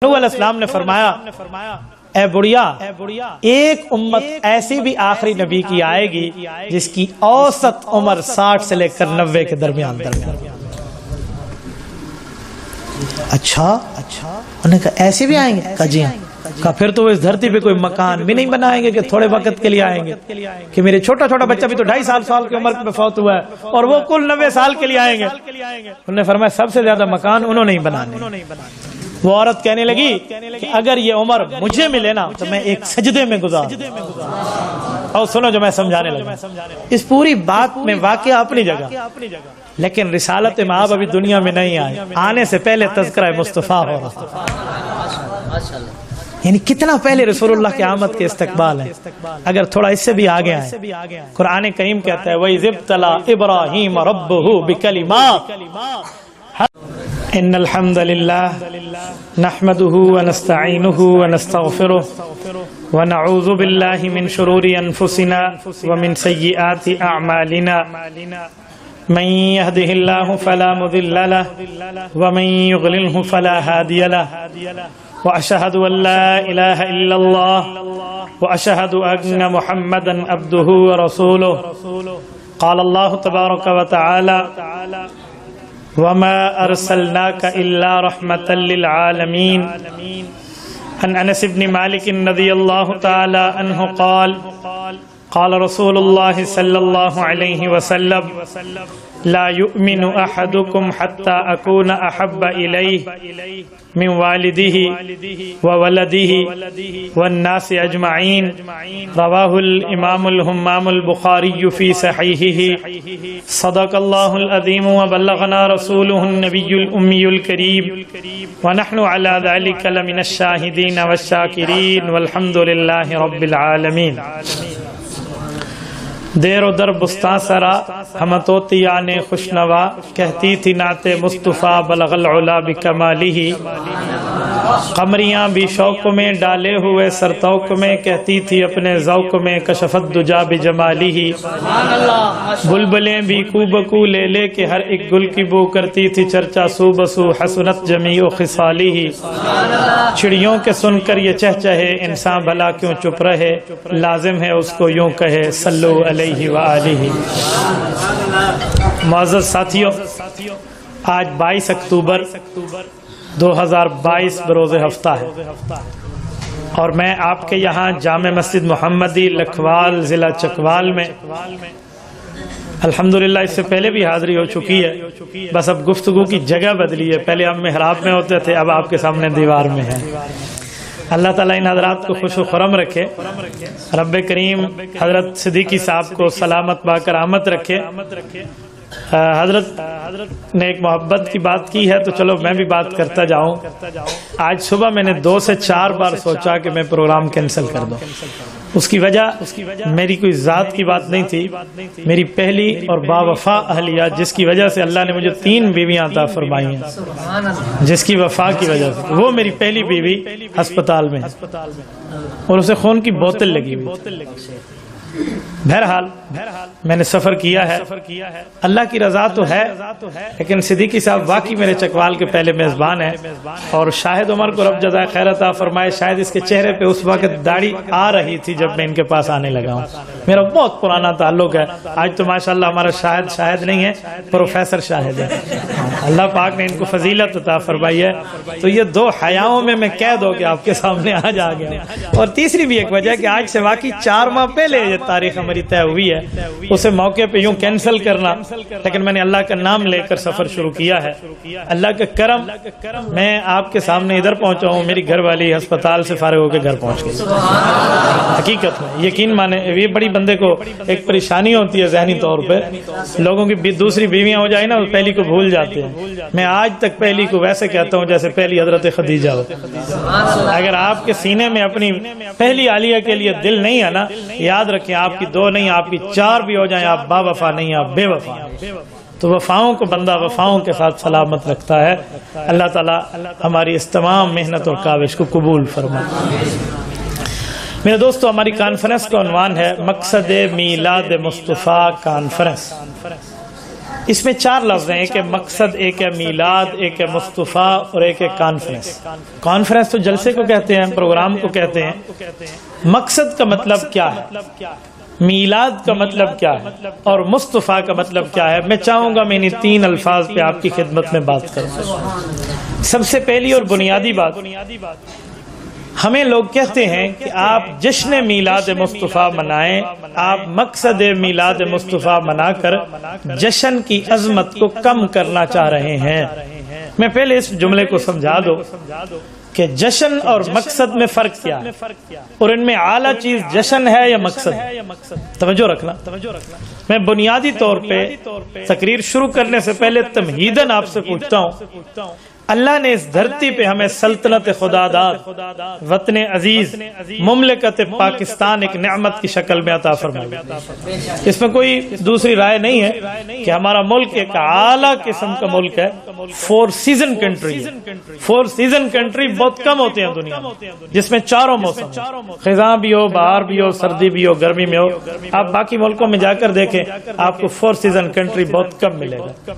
نوح علیہ السلام نے فرمایا اے بڑیا ایک امت ایسی بھی آخری نبی کی آئے گی جس کی اوسط عمر 60 سے لے کر 90 کے درمیان اچھا انہوں نے کہا ایسے بھی آئیں گے؟ کہا جی کہا پھر تو وہ اس دھرتی پہ کوئی مکان بھی نہیں بنائیں گے کہ تھوڑے وقت کے لیے آئیں گے کہ میرے چھوٹا بچہ بھی تو 2.5 سال کی عمر میں فوت ہوا ہے اور وہ کل 90 سال کے لیے آئیں گے۔ انہوں نے فرمایا سب سے زیادہ مکان انہوں نے ہی بنانے۔ وہ عورت کہنے لگی کہ اگر یہ عمر مجھے ملے نا تو میں ایک سجدے میں گزار۔ اور سنو جو میں سمجھانے لگا، اس پوری بات میں واقعہ اپنی جگہ، لیکن رسالت مآب ابھی دنیا میں نہیں آئے، آنے سے پہلے تذکرہ مصطفیٰ ہو رہا، یعنی کتنا پہلے رسول اللہ کی آمد کے استقبال ہے۔ اگر تھوڑا اس سے بھی آگے آئے، قرآن کریم کہتا ہے وَإِذِ ابْتَلَىٰ إِبْرَاهِيمَ رَبُّهُ بِكَلِمَاتٍ ان الحمد لله نحمده ونستعينه ونستغفره ونعوذ بالله من شرور انفسنا ومن سيئات اعمالنا من يهده الله فلا مضل له ومن يضلل فلا هادي له واشهد ان لا اله الا الله واشهد ان محمدا عبده ورسوله قال الله تبارك وتعالى وما أرسلناك إلا رحمة للعالمين عن أنس بن مالك رضي الله تعالى عنه قال قال رسول الله صلى الله عليه وسلم لا يؤمن أحدكم حتى أكون أحب إليه من والده وولده والناس أجمعين رواه الإمام الهمام البخاري في صحيحه صدق الله العظيم وبلغنا رسوله النبي الأمي الكريم ونحن على ذلك لمن الشاهدين والشاكرين والحمد لله رب العالمين۔ دیر و در بستان سرا ہمتوتی آنے خوشنوا کہتی تھی نعت مصطفیٰ بلغ العلا بکمالہ، قمریاں بھی شوق میں ڈالے ہوئے سرتوق میں کہتی تھی اپنے ذوق میں کشفت دجا بجمالہ، بلبلیں بھی کو بکو لے لے کے ہر ایک گل کی بو کرتی تھی چرچا سو بسو حسنت جمیع خصالہ، چڑیوں کے سن کر یہ چہچہے انسان بھلا کیوں چپ رہے، لازم ہے اس کو یوں کہے صلو علیہ وآلہ۔ معزز ساتھیوں، آج 22 اکتوبر 2022 بروز ہفتہ ہے اور میں آپ کے یہاں جامع مسجد محمدی لکھوال ضلع چکوال میں الحمدللہ اس سے پہلے بھی حاضری ہو چکی ہے، بس اب گفتگو کی جگہ بدلی ہے، پہلے ہم محراب میں ہوتے تھے، اب آپ کے سامنے دیوار میں ہے۔ اللہ تعالیٰ ان حضرات کو خوش و خرم رکھے، رب کریم حضرت صدیقی صاحب کو سلامت با کرامت رکھے۔ حضرت نے ایک محبت کی بات کی ہے تو چلو میں بھی بات کرتا جاؤں۔ آج صبح میں نے 2 سے 4 بار سوچا کہ میں پروگرام کینسل کر دوں، اس کی وجہ میری کوئی ذات کی بات نہیں تھی، میری پہلی اور باوفا اہلیہ جس کی وجہ سے اللہ نے مجھے 3 بیویاں عطا فرمائی ہیں، جس کی وفا کی وجہ سے وہ میری پہلی بیوی ہسپتال میں اور اسے خون کی بوتل لگی ہوئی۔ بہرحال میں نے سفر کیا ہے، اللہ کی رضا تو ہے، لیکن صدیقی صاحب واقعی میرے چکوال کے پہلے میزبان ہیں اور شاہد عمر کو رب جزائے خیر عطا فرمائے، شاید اس کے چہرے پہ اس وقت داڑھی آ رہی تھی جب میں ان کے پاس آنے لگا ہوں، میرا بہت پرانا تعلق ہے۔ آج تو ماشاءاللہ ہمارا شاہد نہیں ہے، پروفیسر شاہد ہے، اللہ پاک نے ان کو فضیلت عطا فرمائی ہے، تو یہ 2 حیاؤں میں قید ہو کے آپ کے سامنے آج آ گیا۔ اور تیسری بھی ایک وجہ ہے کہ آج سے واقعی 4 ماہ پہلے یہ تاریخ ہماری طے ہوئی ہے، اسے موقع پہ یوں کینسل کرنا، لیکن میں نے اللہ کا نام لے کر سفر شروع کیا ہے۔ اللہ کا کرم میں آپ کے سامنے ادھر پہنچا ہوں، میری گھر والی ہسپتال سے فارغ ہو کے گھر پہنچ گئی۔ حقیقت میں یقین مانے یہ بڑی بندے کو ایک پریشانی ہوتی ہے ذہنی طور پہ، لوگوں کی دوسری بیویاں ہو جائیں نا پہلی کو بھول جاتے ہیں، میں آج تک پہلی کو ویسے کہتا ہوں جیسے پہلی حضرت خدیجہ ہو۔ اگر آپ کے سینے میں اپنی پہلی عالیہ کے لیے دل نہیں ہے نا، یاد رکھیں آپ کی 2 نہیں آپ کی 4 بھی ہو جائیں، آپ با وفا نہیں آپ بے وفا۔ تو وفاؤں کو بندہ وفاؤں کے ساتھ سلامت رکھتا ہے۔ اللہ تعالیٰ ہماری اس تمام محنت اور کاوش کو قبول فرمائے۔ میرے دوستو، ہماری کانفرنس کا عنوان ہے مقصد میلاد مصطفیٰ کانفرنس۔ اس میں 4 لفظ ہیں، ایک ہے مقصد، ایک ہے میلاد، ایک ہے مصطفیٰ اور ایک ہے کانفرنس۔ کانفرنس تو جلسے کو کہتے ہیں، پروگرام کو کہتے ہیں۔ مقصد کا مطلب کیا ہے، میلاد کا مطلب کیا ہے اور مصطفیٰ کا مطلب کیا ہے، میں چاہوں گا میں انہیں 3 الفاظ پہ آپ کی خدمت میں بات کروں۔ سب سے پہلی اور بنیادی بات، ہمیں لوگ کہتے ہیں کہ آپ جشن میلاد مصطفیٰ منائیں، آپ مقصد میلاد مصطفیٰ منا کر جشن کی عظمت کو کم کرنا چاہ رہے ہیں۔ میں پہلے اس جملے کو سمجھا دو کہ جشن اور مقصد میں فرق کیا ہے، اور ان میں اعلیٰ چیز جشن ہے یا مقصد ہے۔ توجہ رکھنا، میں بنیادی طور پہ تقریر شروع کرنے سے پہلے تمہیداً آپ سے پوچھتا ہوں، اللہ نے اس دھرتی پہ ہمیں سلطنت خداداد، وطن عزیز، مملکت پاکستان ایک نعمت کی شکل میں عطا فرمائی۔ اس میں کوئی دوسری رائے نہیں ہے کہ ہمارا ملک ایک اعلیٰ قسم کا ملک ہے، 4 سیزن کنٹری ہے۔ 4 سیزن کنٹری بہت کم ہوتے ہیں دنیا میں، جس میں 4 موسم، خزاں بھی ہو، بہار بھی ہو، سردی بھی ہو، گرمی میں ہو۔ آپ باقی ملکوں میں جا کر دیکھیں، آپ کو 4 سیزن کنٹری بہت کم ملے گا۔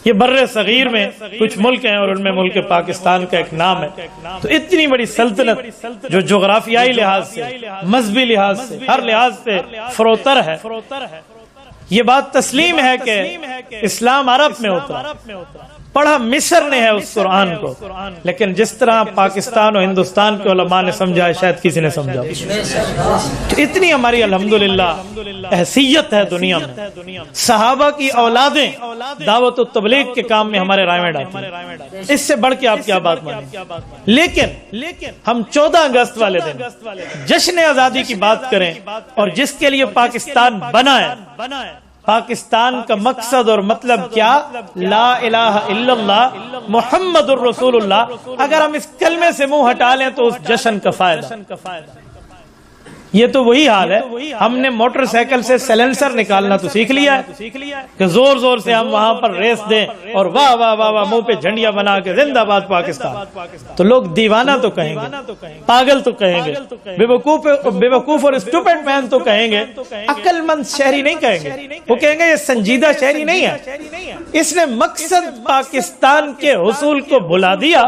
یہ بر صغیر میں کچھ ملک ہیں اور ان میں ملک پاکستان کا ایک نام ہے۔ تو اتنی بڑی سلطنت جو جغرافیائی لحاظ سے، مذہبی لحاظ سے، ہر لحاظ سے فروتر ہے، یہ بات تسلیم ہے کہ اسلام عرب میں ہوتا ہے، پڑھا مصر نے ہے اس قرآن کو، لیکن جس طرح پاکستان و ہندوستان کے علماء نے سمجھا ہے شاید کسی نے سمجھا۔ تو اتنی ہماری الحمدللہ حیثیت ہے دنیا میں، صحابہ کی اولادیں دعوت و تبلیغ کے کام میں ہمارے رائے میں ڈالتی ہیں، اس سے بڑھ کے آپ کیا بات مانیں۔ لیکن ہم 14 اگست والے دن جشن آزادی کی بات کریں، اور جس کے لیے پاکستان بنا ہے، پاکستان کا مقصد اور مطلب کیا، لا الہ الا اللہ محمد الرسول اللہ، اگر ہم اس کلمے سے منہ ہٹا لیں تو اس جشن کا فائدہ۔ یہ تو وہی حال ہے، ہم نے موٹر سائیکل سے سیلنسر نکالنا تو سیکھ لیا ہے کہ زور زور سے ہم وہاں پر ریس دیں اور واہ واہ واہ واہ منہ پہ جھنڈیاں بنا کے زندہ باد پاکستان، تو لوگ دیوانہ تو کہیں گے، پاگل تو کہیں گے، بے وقوف اور اسٹوپڈ مین تو کہیں گے، عقل مند شہری نہیں کہیں گے، وہ کہیں گے یہ سنجیدہ شہری نہیں ہے، اس نے مقصد پاکستان کے حصول کو بھلا دیا،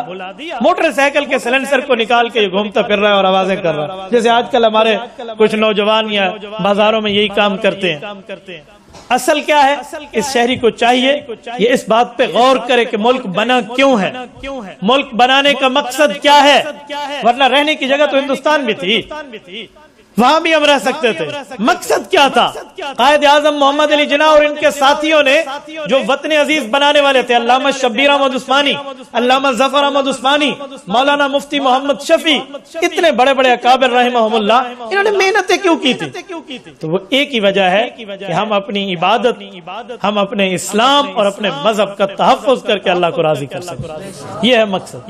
موٹر سائیکل کے سیلنسر کو نکال کے یہ گھومتا پھر رہا ہے اور آوازیں کر رہا ہے، جیسے آج کل ہمارے کچھ نوجوان یا بازاروں میں یہی کام کرتے ہیں۔ اصل کیا ہے، اس شہری کو چاہیے یہ اس بات پہ غور کرے کہ ملک بنا کیوں ہے، ملک بنانے کا مقصد کیا ہے، ورنہ رہنے کی جگہ تو ہندوستان بھی تھی، وہاں بھی ہم رہ سکتے تھے۔ مقصد کیا تھا، قائد اعظم محمد علی جناح اور ان کے ساتھیوں نے جو وطن عزیز بنانے والے تھے، علامہ شبیر احمد عثمانی، علامہ ظفر احمد عثمانی، مولانا مفتی محمد شفیع، اتنے بڑے بڑے اکابر رحمہم اللہ، انہوں نے محنتیں کیوں کی تھی؟ تو وہ ایک ہی وجہ ہے کہ ہم اپنی عبادت، ہم اپنے اسلام اور اپنے مذہب کا تحفظ کر کے اللہ کو راضی کر سکیں، یہ ہے مقصد۔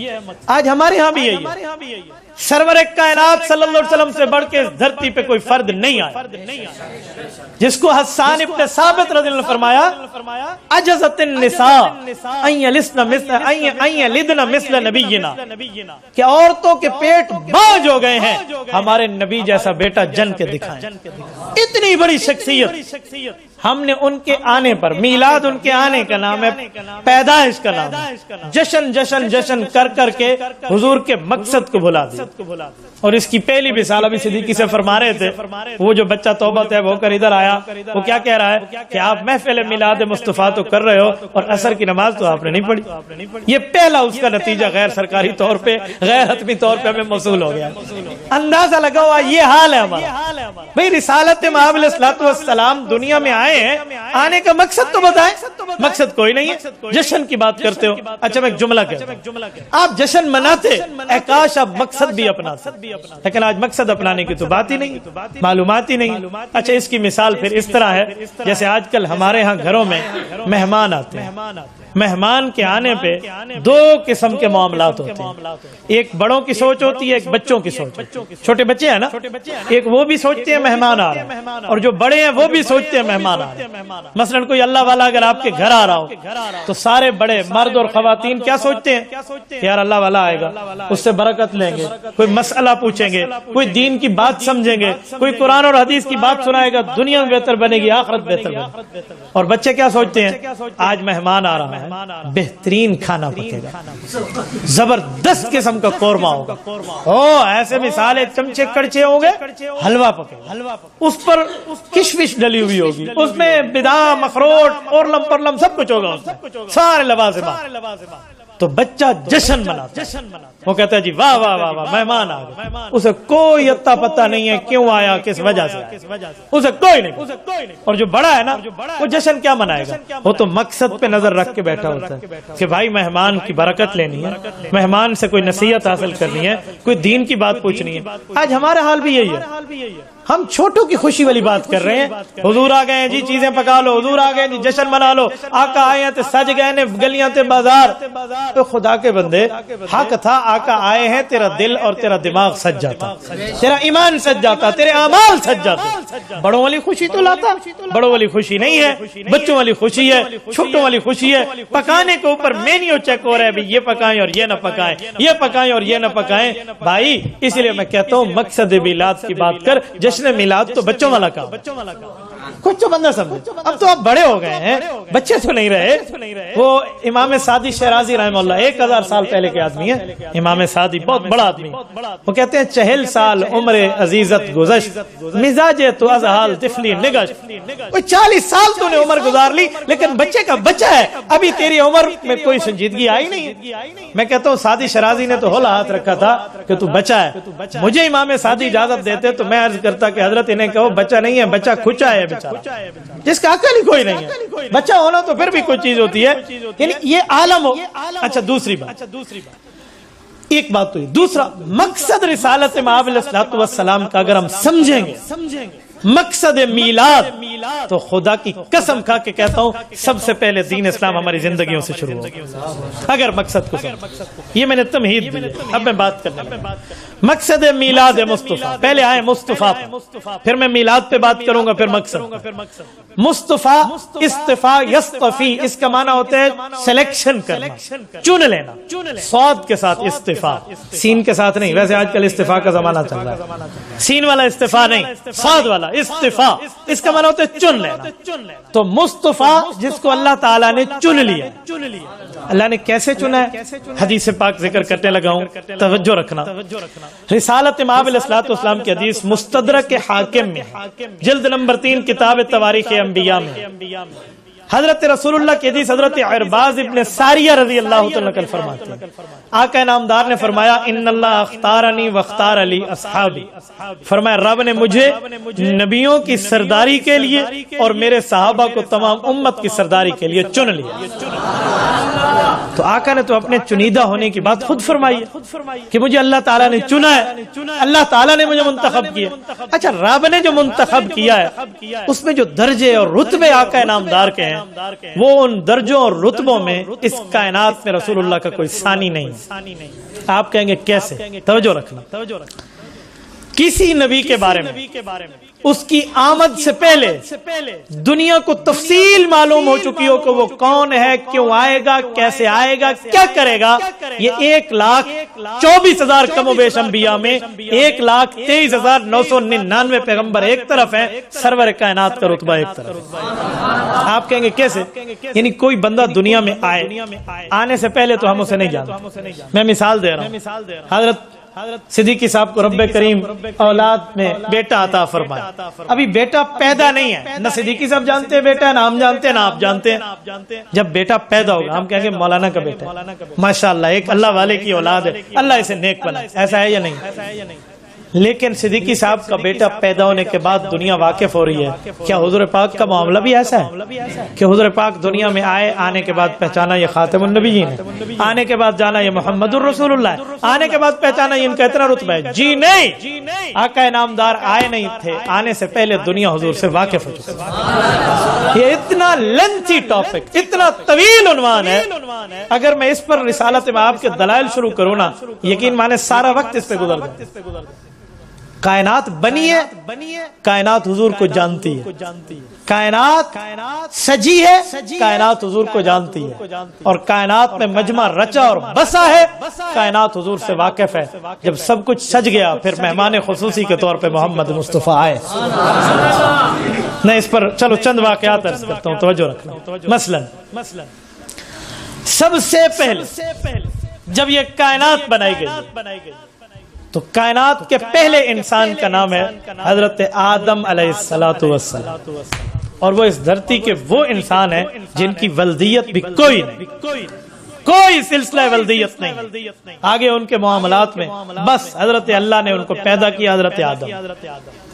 آج ہمارے ہاں بھی یہی ہے، سرور کائنات صلی اللہ علیہ وسلم سے بڑھ کے اس دھرتی پہ کوئی فرد نہیں آیا، جس کو حسان ابن ثابت رضی اللہ عنہ فرمایا عجزت النساء ان یلدن مثل نبینا، کہ عورتوں کے پیٹ باج ہو گئے ہیں ہمارے نبی جیسا بیٹا جن کے دکھائیں۔ اتنی بڑی شخصیت، ہم نے ان کے آنے پر، میلاد ان کے آنے کا نام ہے، پیدائش کا نام ہے، جشن جشن جشن کر کر کے حضور کے مقصد کو بھلا دیا۔ اور اس کی پہلی مثال ابھی صدیقی سے فرما رہے تھے، وہ جو بچہ توبہ طیب ہو کر ادھر آیا، وہ کیا کہہ رہا ہے کہ آپ محفل میلاد مصطفیٰ تو کر رہے ہو اور عصر کی نماز تو آپ نے نہیں پڑھی۔ یہ پہلا اس کا نتیجہ غیر سرکاری طور پہ، غیر حتمی طور پہ ہمیں موصول ہو گیا۔ اندازہ لگا ہوا یہ حال ہے ہمارا۔ بھئی رسالت مآب علیہ الصلوۃ والسلام دنیا میں آئے ہیں، آنے کا مقصد تو بتائیں، مقصد کوئی نہیں ہے، جشن کی بات کرتے ہو۔ اچھا میں ایک جملہ کہتا ہوں، آپ جشن مناتے، اے کاش آپ مقصد بھی اپناتے، لیکن آج مقصد اپنانے کی تو بات ہی نہیں، معلومات ہی نہیں۔ اچھا اس کی مثال پھر اس طرح ہے، جیسے آج کل ہمارے ہاں گھروں میں مہمان آتے ہیں، مہمان کے آنے پہ دو قسم کے معاملات ہوتے ہیں، ایک بڑوں کی سوچ ہوتی ہے، ایک بچوں کی سوچ ہوتی ہے۔ چھوٹے بچے ہیں نا، ایک وہ بھی سوچتے ہیں مہمان آ رہا ہے، اور جو بڑے ہیں وہ بھی سوچتے ہیں مہمان آ رہا ہے۔ مثلا کوئی اللہ والا اگر آپ کے گھر آ رہا ہو تو سارے بڑے مرد اور خواتین کیا سوچتے ہیں کہ یار اللہ والا آئے گا، اس سے برکت لیں گے، کوئی مسئلہ پوچھیں گے، کوئی دین کی بات سمجھیں گے، کوئی قرآن اور حدیث کی بات سنائے گا، دنیا بہتر بنے گی، آخرت بہتر بنے گی۔ اور بچے کیا سوچتے ہیں؟ آج مہمان آ رہا ہے، بہترین کھانا پکے گا، زبردست قسم کا قورمہ ہوگا، ایسے مثال چمچے کڑچے ہوں گے، حلوہ پکے گا، اس پر کشمش ڈلی ہوئی ہوگی، اس میں بادام اخروٹ اور لم پر لم سب کچھ ہوگا، سارے لوازمات۔ تو بچہ جشن مناتا ہے، وہ کہتا ہے جی واہ واہ واہ واہ مہمان آ گئے، اسے کوئی اتا پتہ نہیں ہے کیوں آیا، کس وجہ سے آیا، اسے کوئی نہیں۔ اور جو بڑا ہے نا، وہ جشن کیا منائے گا؟ وہ تو مقصد پہ نظر رکھ کے بیٹھا ہوتا ہے کہ بھائی مہمان کی برکت لینی ہے، مہمان سے کوئی نصیحت حاصل کرنی ہے، کوئی دین کی بات پوچھنی ہے۔ آج ہمارا حال بھی یہی ہے، ہم چھوٹوں کی خوشی والی بات کر رہے ہیں، حضور آ گئے ہیں جی چیزیں پکا لو، حضور آ گئے جی جشن منا لو، آقا آئے ہیں تو سج گئے نے گلیاں تے بازار۔ تو خدا کے بندے، حق تھا آقا آئے ہیں، تیرا دل اور تیرا دماغ سج جاتا، تیرا ایمان سج جاتا، تیرے اعمال سج جاتے۔ بڑوں والی خوشی تو لاتا، بڑوں والی خوشی نہیں ہے، بچوں والی خوشی ہے، چھوٹوں والی خوشی ہے۔ پکانے کے اوپر مینیو چیک ہو رہا ہے، یہ پکائیں اور یہ نہ پکائیں، یہ پکائیں اور یہ نہ پکائیں۔ بھائی اس لیے میں کہتا ہوں مقصد میلاد کی بات کر، جشن میلاد تو بچوں والا کام، کچھ تو بندہ سمجھے۔ اب تو آپ بڑے ہو گئے ہیں، بچے تو نہیں رہے۔ وہ امام سعدی شیرازی رحمہ اللہ 1000 سال پہلے کے آدمی ہیں، امام سعدی بہت بڑا آدمی، وہ کہتے ہیں 40 سال عمر عزیزت گزشت، مزاج تو از حال طفلی نگشت۔ کوئی 40 سال تو نے عمر گزار لی، لیکن بچے کا بچہ ہے، ابھی تیری عمر میں کوئی سنجیدگی آئی نہیں۔ میں کہتا ہوں سعدی شیرازی نے تو ہولا ہاتھ رکھا تھا کہ تو بچہ ہے۔ مجھے امام سعدی اجازت دیتے تو میں عرض کرتا کہ حضرت انہیں کہو بچہ نہیں ہے، بچہ کھچا ہے بیچارہ، جس کا عقل ہی کوئی نہیں ہے۔ بچہ ہونا تو پھر بھی کوئی چیز ہوتی ہے، یعنی یہ عالم ہو۔ اچھا دوسری بات، ایک بات تو یہ، دوسرا مقصد رسالت مآب علیہ الصلوۃ والسلام کا اگر ہم سمجھیں گے، مقصد میلاد، تو خدا کی قسم کھا کے کہتا ہوں سب سے پہلے دین اسلام ہماری زندگیوں سے شروع ہوگا، اگر مقصد کو سمجھ۔ یہ میں نے تمہید دی، اب میں بات کرنا مقصد میلاد مصطفیٰ۔ پہلے آئے مصطفیٰ، پھر میں میلاد پہ بات کروں گا، پھر مقصد۔ مصطفیٰ، استفاء، یصطفی، اس کا معنی ہوتا ہے سلیکشن کرنا، چن لینا، صاد کے ساتھ استفاء، سین کے ساتھ نہیں۔ ویسے آج کل استفاء کا زمانہ چل رہا ہے، سین والا استفاء نہیں، صاد والا استفاء، اس کا معنی ہوتا ہے چن لینا۔ تو مصطفیٰ جس کو اللہ تعالیٰ نے چن لیا، اللہ نے کیسے چنا ہے؟ حدیث پاک ذکر کرنے لگا ہوں، توجہ رکھنا۔ رسالت مآب علیہ الصلوۃ والسلام کی حدیث مستدرک حاکم میں، جلد نمبر 3 کتاب تواریخ انبیاء میں، حضرت رسول اللہ کی حدیث حضرت عرباض ابن ساریہ رضی اللہ تعالیٰ عنہ فرماتے ہیں، آقا انعامدار نے فرمایا ان اللہ اختارنی واختار علی اصحابی، فرمایا رب نے مجھے نبیوں کی سرداری کے لیے اور میرے صحابہ کو تمام امت کی سرداری کے لیے چن لیا۔ تو آقا نے تو اپنے چنیدہ ہونے کی بات خود فرمائی ہے کہ مجھے اللہ تعالیٰ نے چنا ہے، اللہ تعالیٰ نے مجھے منتخب کیا۔ اچھا رب نے جو منتخب کیا ہے اس میں جو درجے اور رتبے آقا انعامدار کے ہیں، وہ ان درجوں اور رتبوں میں اس کائنات میں رسول اللہ کا کوئی ثانی نہیں۔ آپ کہیں گے کیسے؟ توجہ رکھنا، کسی نبی کے بارے میں اس کی آمد سے پہلے دنیا کو تفصیل معلوم ہو چکی ہو کہ وہ کون ہے، کیوں آئے گا، کیسے آئے گا، کیا کرے گا۔ یہ 1,24,000 کم و بیش انبیاء میں 1,23,999 پیغمبر ایک طرف ہیں، سرور کائنات کا رتبہ ایک طرف۔ آپ کہیں گے کیسے؟ یعنی کوئی بندہ دنیا میں آئے، آنے سے پہلے تو ہم اسے نہیں جانتے۔ میں مثال دے رہا ہوں، حضرت صدیقی صاحب کو رب کریم اولاد میں بیٹا عطا فرمایا، ابھی بیٹا پیدا نہیں ہے، نہ صدیقی صاحب جانتے ہیں بیٹا، نہ ہم جانتے ہیں، نہ آپ جانتے ہیں۔ جب بیٹا پیدا ہوگا ہم کہیں گے مولانا کا بیٹا ہے، ماشاءاللہ ایک اللہ والے کی اولاد ہے، اللہ اسے نیک بنائے، ایسا ہے یا نہیں؟ لیکن صدیقی صاحب کا بیٹا پیدا ہونے کے بعد دنیا واقف ہو رہی ہے. کیا حضور پاک کا معاملہ بھی ایسا ہے کہ حضور پاک دنیا میں آئے, آنے کے بعد پہچانا یہ خاتم النبیین ہے, آنے کے بعد جانا یہ محمد الرسول اللہ ہے, آنے کے بعد پہچانا یہ ان کا اتنا رتبہ ہے؟ جی نہیں, آقا انعامدار آئے نہیں تھے, آنے سے پہلے دنیا حضور سے واقف ہو چکی. یہ اتنا لینتھی ٹاپک, اتنا طویل عنوان ہے, اگر میں اس پر رسالت مآب کے دلائل شروع کروں نا, یقین مانے سارا وقت اس پہ گزر گیا. کائنات بنی ہے, کائنات حضور کو جانتی ہے, کائنات سجی ہے, کائنات حضور کو جانتی ہے, اور کائنات میں مجمع رچا اور بسا ہے, کائنات حضور سے واقف ہے. جب سب کچھ سج گیا پھر مہمان خصوصی کے طور پہ محمد مصطفیٰ آئے. میں اس پر چلو چند واقعات عرض کرتا ہوں, توجہ رکھنا. مثلا سب سے پہلے جب یہ کائنات بنائی گئی تو کائنات کے پہلے انسان کا نام ہے حضرت آدم علیہ السلام, اور وہ اس دھرتی کے وہ انسان ہیں جن کی ولدیت بھی کوئی نہیں, کوئی سلسلہ ولدیت نہیں. آگے ان کے معاملات میں بس حضرت اللہ نے ان کو پیدا کیا. حضرت آدم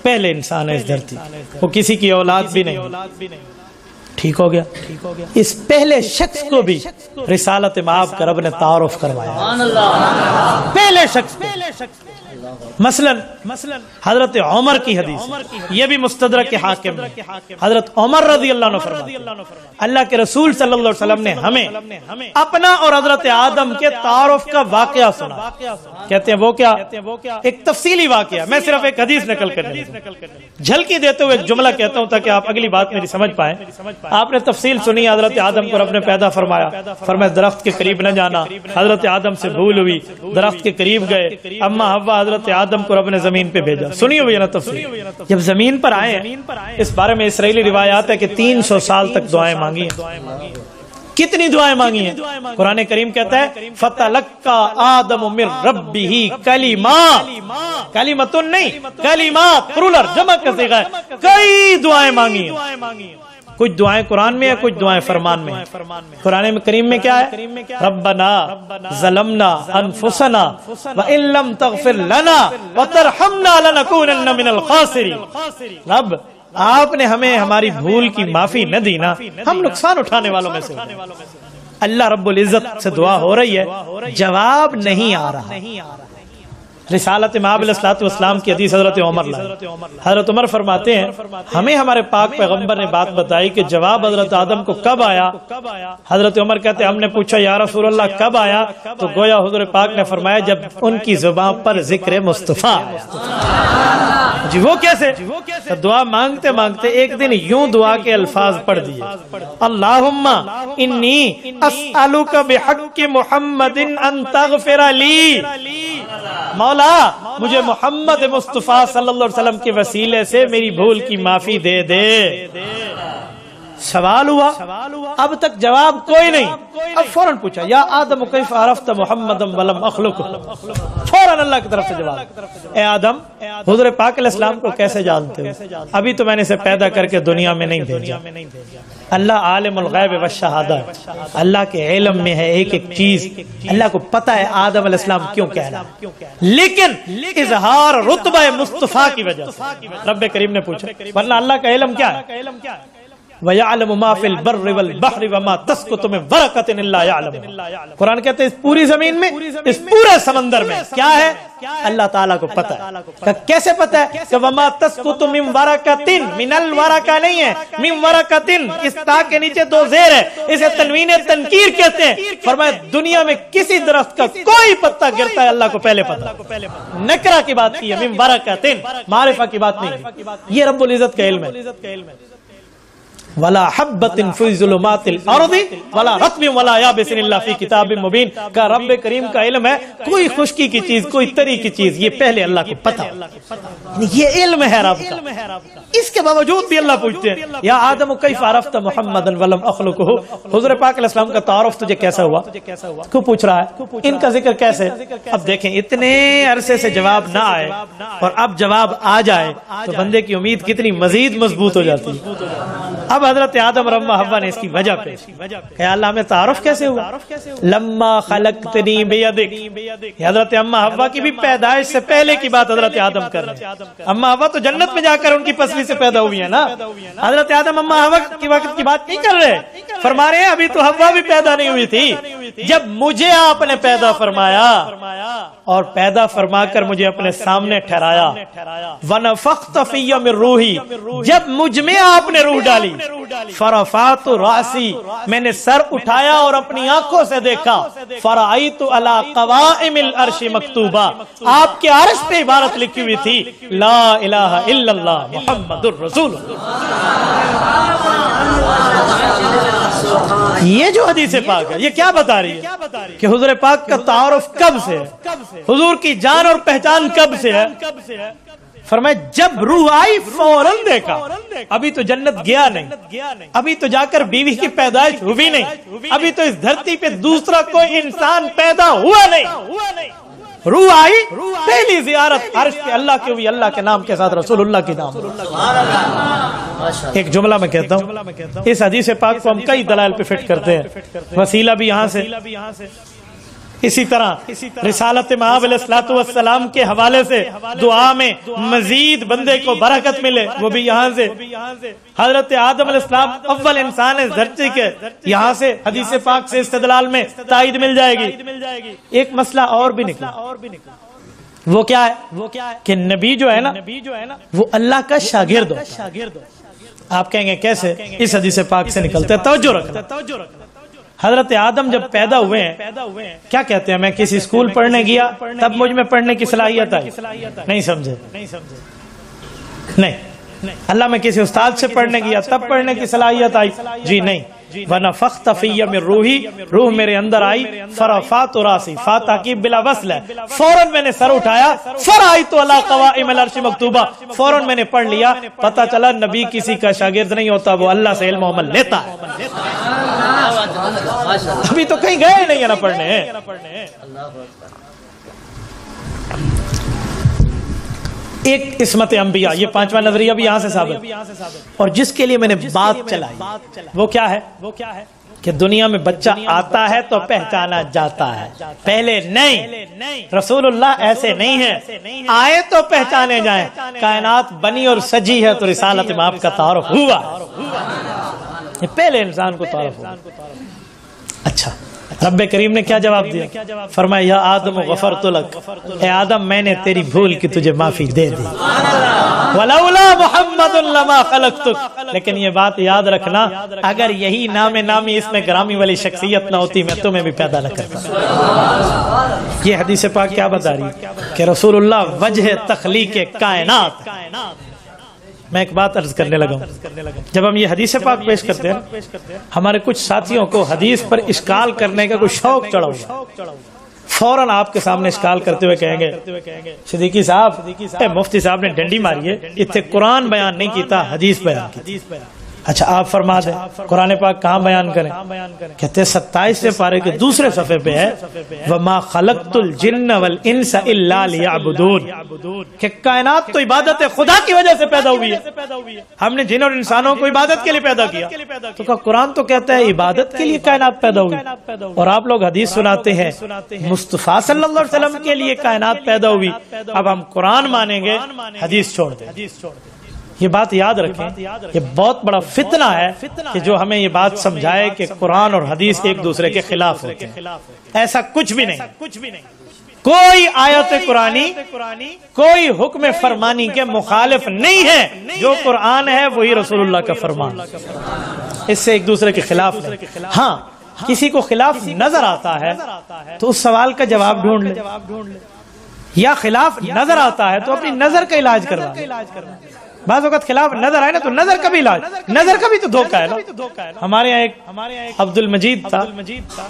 پہلے انسان ہے اس دھرتی, وہ کسی کی اولاد بھی نہیں. ٹھیک ہو گیا. اس پہلے شخص کو بھی رسالت مآب کا رب نے تعارف کروایا. پہلے شخص مثلا حضرت عمر کی حدیث, یہ بھی مستدرک کے حاکم ہے. حضرت عمر رضی اللہ عنہ فرماتے ہیں اللہ کے رسول صلی اللہ علیہ وسلم نے ہمیں اپنا اور حضرت آدم کے تعارف کا واقعہ سنا. کہتے ہیں وہ کیا؟ ایک تفصیلی واقعہ. میں صرف ایک حدیث نقل کرنے جھلکی دیتے ہوئے ایک جملہ کہتا ہوں تاکہ آپ اگلی بات میری سمجھ پائیں. آپ نے تفصیل سنی, حضرت آدم کو رب نے پیدا فرمایا, فرمایا درخت کے قریب نہ جانا. حضرت آدم سے بھول ہوئی, درخت کے قریب گئے. اما حوا حضرت آدم کو رب نے زمین پہ بھیجا. سنی ہوئی نا تفصیل. جب زمین پر آئے, اس بارے میں اسرائیلی روایات ہے کہ 300 سال تک دعائیں مانگی ہیں. کتنی دعائیں مانگی ہیں؟ قرآن کریم کہتا ہے فَتَلَقَّى آدَمُ مِن رَبِّهِ کَلِمَاتٍ, کلمتن نہیں, کلمات پلورل جمع کا صیغہ ہے. کئی دعائیں مانگی ہیں. کچھ دعائیں قرآن میں ہے, کچھ دعائیں فرمان میں ہیں. قرآن کریم میں کیا ہے؟ ربنا ظلمنا انفسنا وان لم تغفر لنا وترحمنا لنکونن من الخاسرین. رب آپ نے ہمیں ہماری بھول کی معافی نہ دی نا, ہم نقصان اٹھانے والوں میں سے. اللہ رب العزت سے دعا ہو رہی ہے, جواب نہیں آ رہا. رسالت مآب علیہ الصلوۃ والسلام کی حدیث حضرت عمر لائے. حضرت عمر فرماتے ہیں ہمیں ہمارے پاک پیغمبر نے بات بتائی کہ جواب حضرت آدم کو کب آیا. حضرت عمر کہتے ہیں ہم نے پوچھا یا رسول اللہ کب آیا, تو گویا حضور پاک نے فرمایا جب ان کی زبان پر ذکر مصطفیٰ آیا. جی وہ کیسے؟ دعا مانگتے مانگتے ایک دن یوں دعا کے الفاظ پڑھ دیے, اللہم انی اسألک بحق محمد ان تغفر لی. مولا مجھے محمد مصطفیٰ صلی اللہ علیہ وسلم کے وسیلے سے میری بھول کی معافی دے دے. سوال ہوا, اب تک جواب کوئی نہیں. اب فوراً پوچھا یا آدم کیف عرفت محمد ولم اخلق. فوراً اللہ کی طرف سے جواب, اے آدم حضور پاک علیہ السلام کو کیسے جانتے ہو؟ ابھی تو میں نے اسے پیدا کر کے دنیا میں نہیں بھیجا. اللہ عالم الغیب والشہادہ, اللہ کے علم میں ہے ایک ایک چیز. اللہ کو پتا ہے آدم علیہ السلام کیوں کہنا, لیکن اظہار رتبہ مصطفیٰ کی وجہ سے رب کریم نے پوچھا, ورنہ اللہ کا علم کیا ہے؟ وَيَعْلَمُ مَا فِي الْبَرِّ وَالْبَحْرِ وَمَا تَسْقُطُ مِن وَرَقَةٍ إِلَّا يَعْلَمُهَا. قرآن کہتے ہیں اس پوری زمین میں, اس پورے سمندر میں کیا ہے اللہ تعالیٰ کو پتا ہے. کیسے پتا ہے کہ وَمَا تَسْقُطُ مِن وَرَقَةٍ, من الورقہ نہیں ہے, من ورقتن, اس تا کے نیچے دو زیر ہے, اسے تنوین تنکیر کہتے ہیں. فرمایا دنیا میں کسی درخت کا کوئی پتا گرتا ہے اللہ کو پہلے پتا. نکرہ کی بات کی ہے, من ورقتن, معرفہ کی بات نہیں. یہ رب العزت کا علم ہے. ولا حبۃ فی ظلمات الارض ولا رطب ولا یابس الا فی کتاب مبین. کا رب کریم کا علم ہے, کوئی خشکی کی چیز کوئی تری کی چیز یہ پہلے اللہ کو پتا. یہ علم ہے رب کا. اس کے باوجود بھی اللہ پوچھتے ہیں یا آدم کیف عرفت محمدا ولم اخلقہ. حضور پاک علیہ السلام کا تعارف تجھے کیسا ہوا؟ کیوں پوچھ رہا ہے؟ ان کا ذکر کیسے؟ اب دیکھیں اتنے عرصے سے جواب نہ آئے اور اب جواب آ جائے تو بندے کی امید کتنی مزید مضبوط ہو جاتی ہے. اب حضرت آدم اور اما حوا نے اس کی وجہ پیش کی کہ اللہ ہمیں تعارف کیسے ہوا؟ لما خلقتنی بیدک، حضرت اما حوا کی بھی پیدائش سے پہلے کی بات حضرت آدم کر رہے ہیں۔ اما حوا تو جنت میں جا کر ان کی پسلی سے پیدا ہوئی ہے نا، حضرت آدم اما حوا کی وقت کی بات نہیں کر رہے، فرما رہے ہیں ابھی تو حوا بھی پیدا نہیں ہوئی تھی جب مجھے آپ نے پیدا فرمایا اور پیدا فرما کر مجھے اپنے سامنے ٹھہرایا، وَنَفَخْتَ فِيَّ مِن رُوحِي، جب مجھ میں آپ نے روح ڈالی، فَرَفَعْتُ رَأْسِي، میں نے سر اٹھایا اور اپنی آنکھوں سے دیکھا، فَرَأَيْتُ عَلَىٰ قَوَائِمِ الْعَرْشِ مَكْتُوبًا، آپ کے عرش پہ عبارت لکھی ہوئی تھی لا الہ الا اللہ محمد الرسول اللہ۔ یہ جو حدیث پاک ہے یہ کیا بتا رہی ہے کہ حضور پاک کا تعارف کب سے ہے، حضور کی جان اور پہچان کب سے ہے؟ فرمایا جب روح آئی فوراً دیکھا، ابھی تو جنت گیا نہیں، ابھی تو جا کر بیوی کی پیدائش ہوئی نہیں، ابھی تو اس دھرتی پہ دوسرا کوئی انسان پیدا ہوا نہیں، روح آئی، پہلی زیارت عرش پہ اللہ کی ہوئی، اللہ کے نام کے ساتھ رسول اللہ کے نام۔ ایک جملہ میں کہتا ہوں، اس حدیث پاک کو ہم کئی دلائل پہ فٹ کرتے ہیں، وسیلہ بھی یہاں سے، اسی طرح رسالت مآب علیہ السلام کے حوالے سے دعا میں مزید بندے کو برکت ملے وہ بھی یہاں سے، حضرت آدم علیہ السلام اول انسان ہے دھرتی کے، یہاں سے حدیث پاک سے استدلال میں تائید مل جائے گی۔ ایک مسئلہ اور بھی نکلا، وہ کیا ہے کہ نبی جو ہے نا وہ اللہ کا شاگرد ہوتا ہے۔ آپ کہیں گے کیسے؟ اس حدیث پاک سے نکلتے ہیں، توجہ رکھنا۔ حضرت آدم جب پیدا ہوئے ہیں کیا کہتے ہیں میں کسی اسکول پڑھنے گیا تب مجھ میں پڑھنے کی صلاحیت آئی؟ نہیں سمجھے؟ نہیں۔ اللہ میں کسی استاد سے پڑھنے گیا تب پڑھنے کی صلاحیت آئی؟ جی نہیں۔ وَنَفَخْتَ فِيَّ مِن رُوحِي، روح میرے اندر آئی، فَرَفَعْتُ رَأْسِي، فا تاکید بلا وصل ہے، فوراً میں نے سر اٹھایا، فَرَأَيْتُ عَلَىٰ قَوَائِمِ الْعَرْشِ مَكْتُوبًا، فوراً میں نے پڑھ لیا، پتہ چلا نبی کسی کا شاگرد نہیں ہوتا، وہ اللہ سے علم و عمل لیتا ہے۔ ابھی تو کہیں گئے نہیں ہے نا پڑھنے۔ ایک عصمت انبیاء، یہ پانچواں نظریہ بھی یہاں سے ثابت، اور جس کے لیے میں نے بات چلائی وہ کیا ہے کہ دنیا میں بچہ آتا ہے تو پہچانا جاتا ہے، پہلے نہیں۔ رسول اللہ ایسے نہیں ہیں، آئے تو پہچانے جائیں، کائنات بنی اور سجی ہے تو رسالت میں آپ کا تعارف ہوا، یہ پہلے انسان کو تعارف ہوا۔ اچھا رب کریم نے کیا جواب دیا؟ فرمایا یا آدم غفرت لک، اے آدم میں نے تیری بھول کی تجھے معافی دے دی، ولولا محمد لما خلقتک، لیکن یہ بات یاد رکھنا اگر یہی نامی اس میں گرامی والی شخصیت نہ ہوتی میں تمہیں بھی پیدا نہ کرتا۔ یہ حدیث پاک کیا بتا رہی ہے کہ رسول اللہ وجہ تخلیق کائنات۔ میں ایک بات عرض کرنے لگا ہوں، جب ہم یہ حدیث پاک پیش کرتے ہیں ہمارے کچھ ساتھیوں کو حدیث پر اشکال کرنے کا کوئی شوق چڑھا ہوا، فوراً آپ کے سامنے اشکال کرتے ہوئے کہیں گے صدیقی صاحب مفتی صاحب نے ڈنڈی ماری ہے، اتنے قرآن بیان نہیں کیتا حدیث بیان کی۔ اچھا آپ فرما دیں قرآن پاک کہاں بیان کریں؟ کہتے ہیں 27 پارے کے دوسرے صفحے پہ ہے وَمَا خَلَقْتُ الْجِنَّ وَالْإِنسَ إِلَّا لِيَعْبُدُونَ، کہ کائنات تو عبادت خدا کی وجہ سے پیدا ہوئی ہے، ہم نے جن اور انسانوں کو عبادت کے لیے پیدا کیا۔ تو قرآن تو کہتا ہے عبادت کے لیے کائنات پیدا ہوئی، اور آپ لوگ حدیث سناتے ہیں مصطفیٰ صلی اللہ علیہ وسلم کے لیے کائنات پیدا ہوئی۔ اب ہم قرآن مانیں گے حدیث چھوڑ دیں۔ یہ بات یاد رکھیں، یہ بہت بڑا فتنہ ہے کہ جو ہمیں یہ بات سمجھائے کہ قرآن اور حدیث ایک دوسرے کے خلاف ہوتے ہیں، ایسا کچھ بھی نہیں۔ کوئی آیت قرآنی کوئی حکم فرمانی کے مخالف نہیں ہے، جو قرآن ہے وہی رسول اللہ کا فرمان، اس سے ایک دوسرے کے خلاف نہیں۔ ہاں کسی کو خلاف نظر آتا ہے تو اس سوال کا جواب ڈھونڈ لے، یا خلاف نظر آتا ہے تو اپنی نظر کا علاج کروا۔ بعض وقت خلاف نظر آئے نا تو نظر کا بھی علاج، نظر کا بھی تو دھوکہ ہے نا۔ ہمارے یہاں ایک عبد المجید تھا،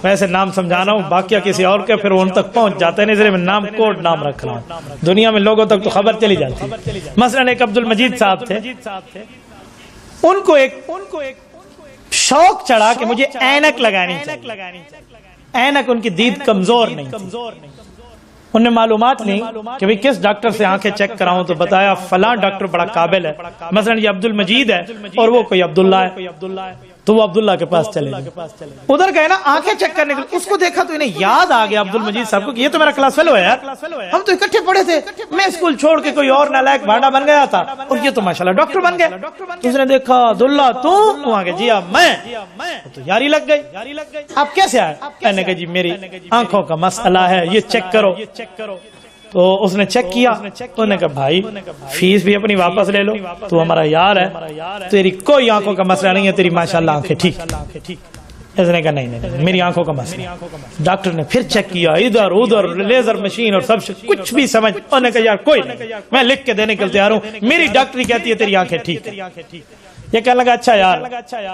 ویسے نام سمجھانا ہوں باقیہ کسی اور کے، پھر ان تک پہنچ جاتے ہیں، اس لیے میں نام کوڈ نام رکھ رہا ہوں، دنیا میں لوگوں تک تو خبر چلی جاتی ہے۔ مثلا ایک عبد المجید صاحب تھے، ان کو ایک شوق چڑھا کہ مجھے اینک لگانی چاہیے، اینک ان کی دید کمزور نہیں تھی، انہیں معلومات لی کہ بھئی کس ڈاکٹر سے آنکھیں چیک کراؤں، تو بتایا فلاں ڈاکٹر بڑا قابل ہے، مثلا یہ عبد المجید ہے اور وہ کوئی عبداللہ ہے، تو وہ عبداللہ کے پاس چلے گئے۔ ادھر گئے نا آنکھیں چیک کرنے کے، اس کو دیکھا تو انہیں یاد آ گیا عبد المجید صاحب کو کہ یہ تو میرا کلاس فیلو ہے یار، ہم تو اکٹھے پڑھے تھے، میں اسکول چھوڑ کے کوئی اور نالائق بھانڈا بن گیا تھا اور یہ تو ماشاءاللہ ڈاکٹر بن گئے۔ اس نے دیکھا عبداللہ تو وہاں گئے، جی اب میں تو یاری لگ گئی۔ آپ کیسے آئے؟ میں نے کہا جی میری آنکھوں کا مسئلہ ہے، یہ چیک کرو۔ تو اس نے چیک کیا، انہوں نے کہا بھائی فیس بھی اپنی واپس لے لو، تو ہمارا یار ہے، تیری کوئی آنکھوں کا مسئلہ نہیں ہے، تیری ماشاءاللہ آنکھیں ٹھیک۔ اس نے کہا نہیں میری آنکھوں کا مسئلہ۔ ڈاکٹر نے پھر چیک کیا، ادھر ادھر لیزر مشین اور سب کچھ بھی سمجھ، انہوں نے کہا یار کوئی نہیں، میں لکھ کے دینے کے لیے تیار ہوں، میری ڈاکٹری کہتی ہے تیری آنکھیں ٹھیک ہے۔ یہ کہنے لگا اچھا یار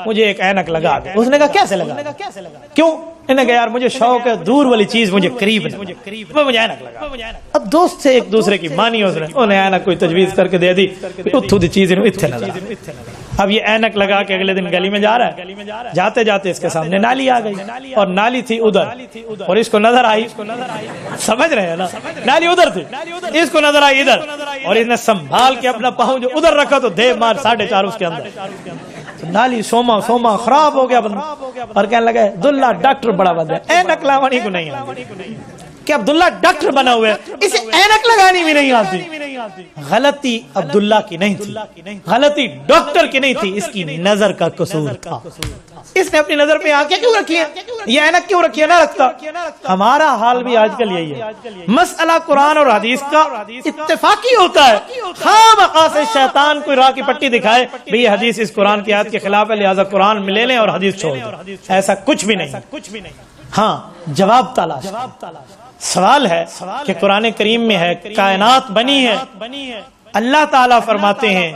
مجھے ایک اینک لگا دے۔ اس نے کہا کیسے لگا؟ کیوں؟ انہوں نے کہا یار مجھے شوق ہے دور والی چیز مجھے قریب نہ، وہ مجھے اینک لگا۔ اب دوست سے ایک دوسرے کی مانی، اس نے انہیں اینک کوئی تجویز کر کے دے دی، اتھو دی چیز اتھے نظر۔ اب یہ اینک لگا کے اگلے دن گلی میں جا رہا ہے، جاتے جاتے اس کے سامنے نالی آ گئی اور نالی تھی ادھر، اور اس کو نظر آئی، سمجھ رہے ہیں نا، نالی ادھر تھی، اس کو نظر آئی ادھر، اور اس نے سنبھال کے اپنا پاؤں جو ادھر رکھا تو دے مار 4.5 اس کے اندر۔ نالی سوما خراب ہو گیا بندہ، اور کہنے لگا عبداللہ ڈاکٹر بڑا بندہ ہے، اینک لگانی کو نہیں آتی کہ عبداللہ ڈاکٹر بنا ہوا ہے، اسے اینک لگانی بھی نہیں آتی۔ غلطی عبداللہ کی نہیں تھی، غلطی ڈاکٹر کی نہیں تھی، اس کی نظر کا قصور تھا۔ اس نے اپنی نظر پہ آنکھیں کیوں رکھی ہیں، یہ اینک کیوں رکھی ہے، نہ رکھتا۔ ہمارا حال بھی آج کل یہی ہے، مسئلہ قرآن اور حدیث کا اتفاقی ہوتا ہے، خواہ سے شیطان کوئی راہ کی پٹی دکھائے بھئی یہ حدیث اس قرآن کی آیت کے خلاف ہے لہذا قرآن میں لے لیں اور حدیث چھوڑ دیں، ایسا کچھ بھی نہیں۔ ہاں جواب تلاش، سوال ہے کہ قرآن کریم میں ہے کائنات بنی ہے، اللہ تعالیٰ فرماتے ہیں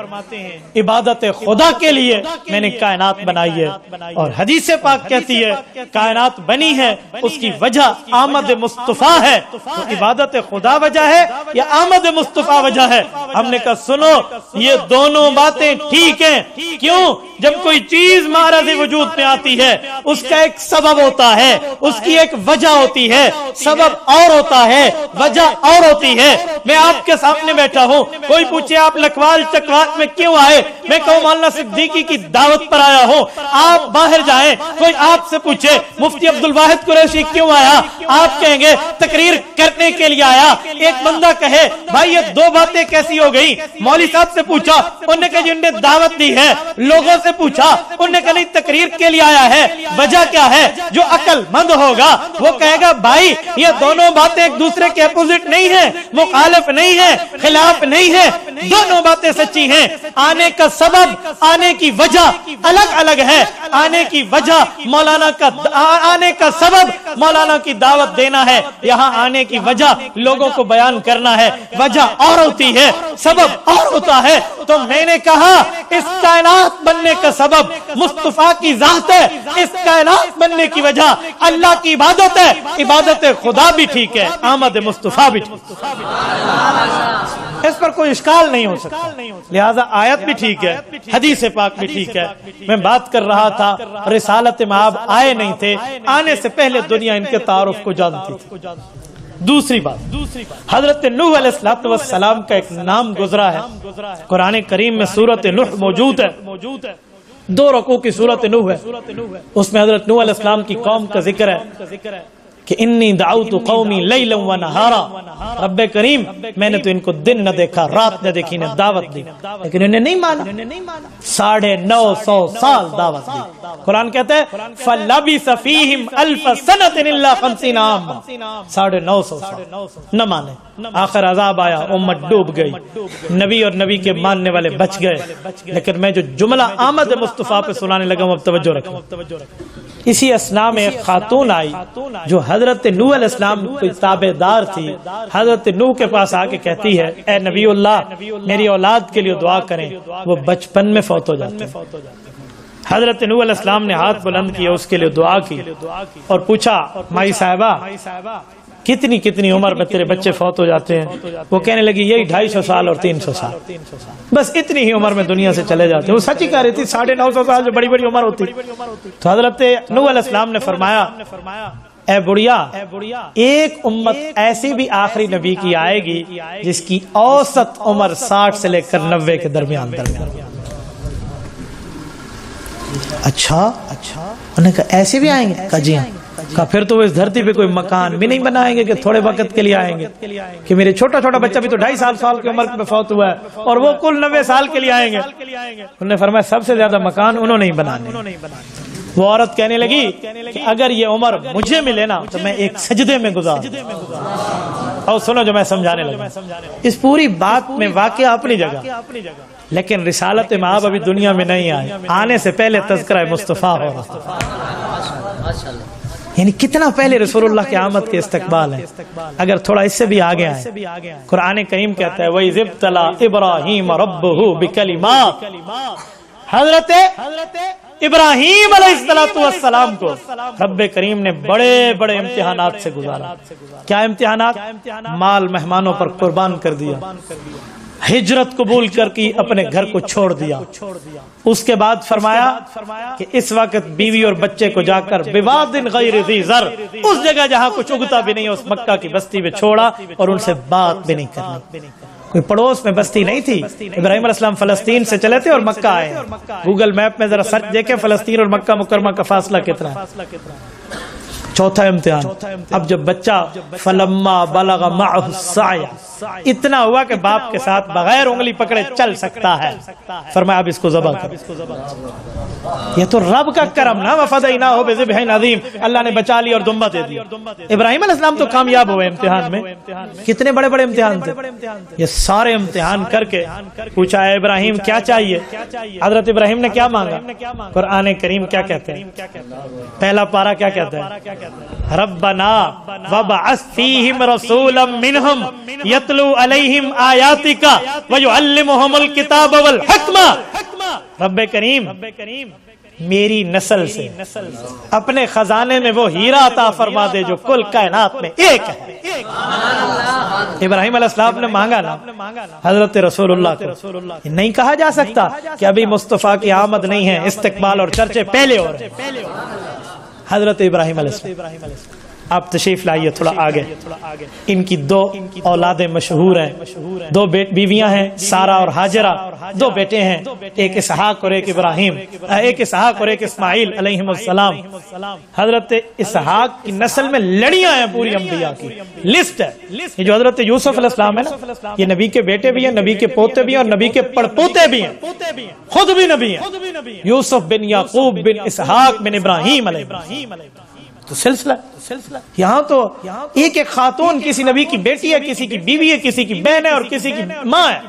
عبادت خدا کے لیے میں نے کائنات بنائی ہے، اور حدیث پاک کہتی ہے کائنات بنی ہے اس کی وجہ آمد مصطفیٰ ہے۔ تو عبادت خدا وجہ ہے یا آمد مصطفیٰ وجہ ہے؟ ہم نے کہا سنو یہ دونوں باتیں ٹھیک ہیں۔ کیوں؟ جب کوئی چیز معرض وجود میں آتی ہے اس کا ایک سبب ہوتا ہے، اس کی ایک وجہ ہوتی ہے، سبب اور ہوتا ہے وجہ اور ہوتی ہے۔ میں آپ کے سامنے بیٹھا ہوں، کوئی پوچھے آپ لکھوال چکوال میں کیوں آئے، میں کہوں مولانا صدیقی کی دعوت پر آیا ہوں۔ آپ باہر جائیں، کوئی آپ سے پوچھے مفتی عبدالواحد قریشی کیوں آیا، آپ کہیں گے تقریر کرنے کے لیے آیا۔ ایک بندہ کہے بھائی یہ دو باتیں کیسی ہو گئی، مولوی صاحب سے پوچھا، انہوں نے کہا جن نے دعوت دی ہے، لوگوں سے پوچھا، انہوں نے کہا نہیں تقریر کے لیے آیا ہے۔ وجہ کیا ہے؟ جو عقل مند ہوگا وہ کہے گا بھائی یہ دونوں باتیں ایک دوسرے کے اپوزٹ نہیں ہیں، مخالف نہیں ہیں، خلاف نہیں ہیں، دونوں باتیں سچی ہیں۔ آنے کا سبب آنے کی وجہ الگ الگ ہے۔ آنے کی وجہ مولانا کا آنے کا سبب مولانا کی دعوت دینا ہے، یہاں آنے کی وجہ لوگوں کو بیان کرنا ہے۔ وجہ اور ہوتی ہے، سبب اور ہوتا ہے۔ تو میں نے کہا اس کائنات بننے کا سبب مصطفیٰ کی ذات ہے، اس کائنات بننے کی وجہ اللہ کی عبادت ہے۔ عبادت خدا بھی ٹھیک ہے، آمد مصطفیٰ بھی ٹھیک ہے، اس پر کوئی اشکال نہیں ہو سکتا۔ لہذا آیت بھی ٹھیک ہے، حدیث پاک بھی ٹھیک ہے۔ میں بات کر رہا تھا رسالت مآب آئے نہیں تھے، آنے سے پہلے دنیا ان کے تعارف کو جانتی تھی۔ دوسری بات حضرت نوح علیہ السلام کا ایک نام گزرا ہے، قرآن کریم میں سورۃ نوح موجود ہے، 2 رکوع کی سورۃ نوح ہے، اس میں حضرت نوح علیہ السلام کی قوم کا ذکر ہے کہ انی دعوت قومی لیلا و نہارا، رب کریم میں نے تو ان کو دن نہ دیکھا رات نہ دیکھی، انہیں دعوت دی لیکن انہیں نہیں مانا، 950 سال دعوت دی۔ قرآن کہتا ہے فَلَبِثَ فِيهِمْ أَلْفَ سَنَةٍ إِلَّا 50 عاما، 950 سال نہ مانے، آخر عذاب آیا، امت ڈوب گئی، نبی اور نبی کے ماننے والے بچ گئے۔ لیکن میں جو جملہ آمد مصطفیٰ پہ سنانے لگا ہوں اب توجہ رکھیں۔ اسی اسنا میں ایک خاتون آئی جو حضرت نوح علیہ السلام کوئی تابع دار تھی، حضرت نوح کے پاس آ کے کہتی ہے اے نبی اللہ میری اولاد کے لیے دعا کریں، وہ بچپن میں فوت ہو جاتے ہیں۔ حضرت نوح علیہ السلام نے ہاتھ بلند کیا، اس کے لیے دعا کی اور پوچھا مائی صاحبہ کتنی عمر میں تیرے بچے فوت ہو جاتے ہیں؟ وہ کہنے لگی یہی 250 سال اور 300 سال، بس اتنی ہی عمر میں دنیا سے چلے جاتے ہیں۔ وہ سچ ہی کہہ رہی تھی، 950 سال جو بڑی بڑی عمر ہوتی۔ تو حضرت نوح علیہ السلام نے فرمایا اے بڑھیا ایک امت ایسی بھی آخری نبی کی آئے گی جس کی اوسط عمر 60 سے لے کر 90 کے درمیان اچھا انہوں نے کہا ایسے بھی آئیں گے؟ کہا جی ہاں۔ کہا پھر تو وہ اس دھرتی پہ کوئی مکان بھی نہیں بنائیں گے کہ تھوڑے وقت کے لیے آئیں گے، کہ میرے چھوٹا چھوٹا بچہ بھی تو 2.5 سال کی عمر میں فوت ہوا ہے اور وہ کل 90 سال کے لیے آئیں گے۔ انہوں نے فرمایا سب سے زیادہ مکان انہوں نے ہی بنانے۔ وہ عورت کہنے لگی کہ اگر یہ عمر مجھے ملے نا تو میں ایک سجدے میں گزار۔ اور سنو جو میں سمجھانے لگا، اس پوری بات میں واقعہ اپنی جگہ، لیکن رسالت مآب ابھی دنیا میں نہیں آئے، آنے سے پہلے تذکرہ مصطفیٰ ہو رہا، یعنی کتنا پہلے رسول اللہ کی آمد کے استقبال ہے۔ اگر تھوڑا اس سے بھی آگے آئے، قرآن کریم کہتا ہے وَإِذِ ابْتَلَىٰ إِبْرَاهِيمَ رَبُّهُ بِكَلِمَاتٍ، حضرت ابراہیم علیہ السلام کو رب کریم نے بڑے بڑے امتحانات سے گزارا۔ کیا امتحانات؟ مال مہمانوں پر قربان کر دیا، ہجرت قبول کر کے اپنے گھر کو چھوڑ دیا، اس کے بعد فرمایا کہ اس وقت بیوی اور بچے کو جا کر بوادٍ غیر ذی زرع، اس جگہ جہاں کچھ اگتا بھی نہیں اس مکہ کی بستی میں چھوڑا اور ان سے بات بھی نہیں کرنی۔ کوئی پڑوس میں بستی نہیں تھی۔ ابراہیم علیہ السلام فلسطین سے چلے تھے اور مکہ آئے۔ گوگل میپ میں ذرا سرچ دیکھیں فلسطین اور مکہ مکرمہ کا فاصلہ کتنا ہے۔ چوتھا امتحان، اب جب بچہ فلما بلغ معه السعی، اتنا ہوا کہ باپ کے ساتھ بغیر انگلی پکڑے چل سکتا ہے، فرمایا اب اس کو ذبح کر۔ یہ تو رب کا کرم نا، وفدیناہ بذبح عظیم، اللہ نے بچا لی اور دمبا دے دیا۔ ابراہیم علیہ السلام تو کامیاب ہوئے امتحان میں، کتنے بڑے بڑے امتحان تھے۔ یہ سارے امتحان کر کے پوچھا ہے ابراہیم کیا چاہیے؟ حضرت ابراہیم نے کیا مانگا؟ قرآن کریم کیا کہتے ہیں؟ پہلا پارہ کیا کہتا ہے؟ ربنا وابعث فیہم رسولا منہم یتلو علیہم آیاتک ویعلمہم الکتاب والحکمہ۔ رب کریم میری نسل سے اپنے خزانے میں وہ ہیرا عطا فرما دے جو کل کائنات میں ایک ہے۔ ابراہیم علیہ السلام نے مانگا نا حضرت رسول اللہ کو، نہیں کہا جا سکتا کہ ابھی مصطفیٰ کی آمد نہیں ہے، استقبال اور چرچے پہلے ہو رہے ہیں۔ حضرت ابراہیم علیہ السلام، آپ تشریف لائیے تھوڑا آگے۔ ان کی 2 اولادیں مشہور ہیں، 2 بیویاں ہیں سارہ اور ہاجرہ، 2 بیٹے ہیں، ایک اسحاق اور ایک ابراہیم، ایک اسحاق اور ایک اسماعیل علیہم السلام۔ حضرت اسحاق کی نسل میں لڑیاں ہیں پوری انبیاء کی، لسٹ ہے۔ یہ جو حضرت یوسف علیہ السلام ہے نا، یہ نبی کے بیٹے بھی ہیں، نبی کے پوتے بھی ہیں اور نبی کے پڑپوتے بھی ہیں، خود بھی نبی ہیں۔ یوسف بن یعقوب بن اسحاق بن ابراہیم علیہ تو سلسلہ یہاں تو ایک ایک خاتون کسی نبی کی بیٹی ہے، کسی کی بیوی ہے، کسی کی بہن ہے اور کسی کی ماں ہے۔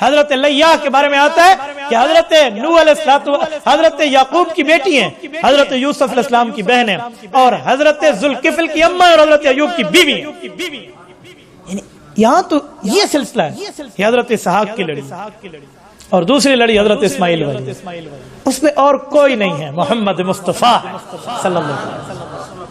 حضرت لیہ کے بارے میں آتا ہے کہ حضرت نوح علیہ السلام حضرت یعقوب کی بیٹی ہیں، حضرت یوسف علیہ السلام کی بہن ہے اور حضرت ذوالکفل کی اماں اور حضرت ایوب کی بیوی ہے۔ یہاں تو یہ سلسلہ ہے۔ یہ حضرت اسحاق کی لڑی اور دوسری لڑی حضرت اسماعیل والی، اس میں اور کوئی نہیں ہے، محمد مصطفیٰ صلی اللہ علیہ وسلم۔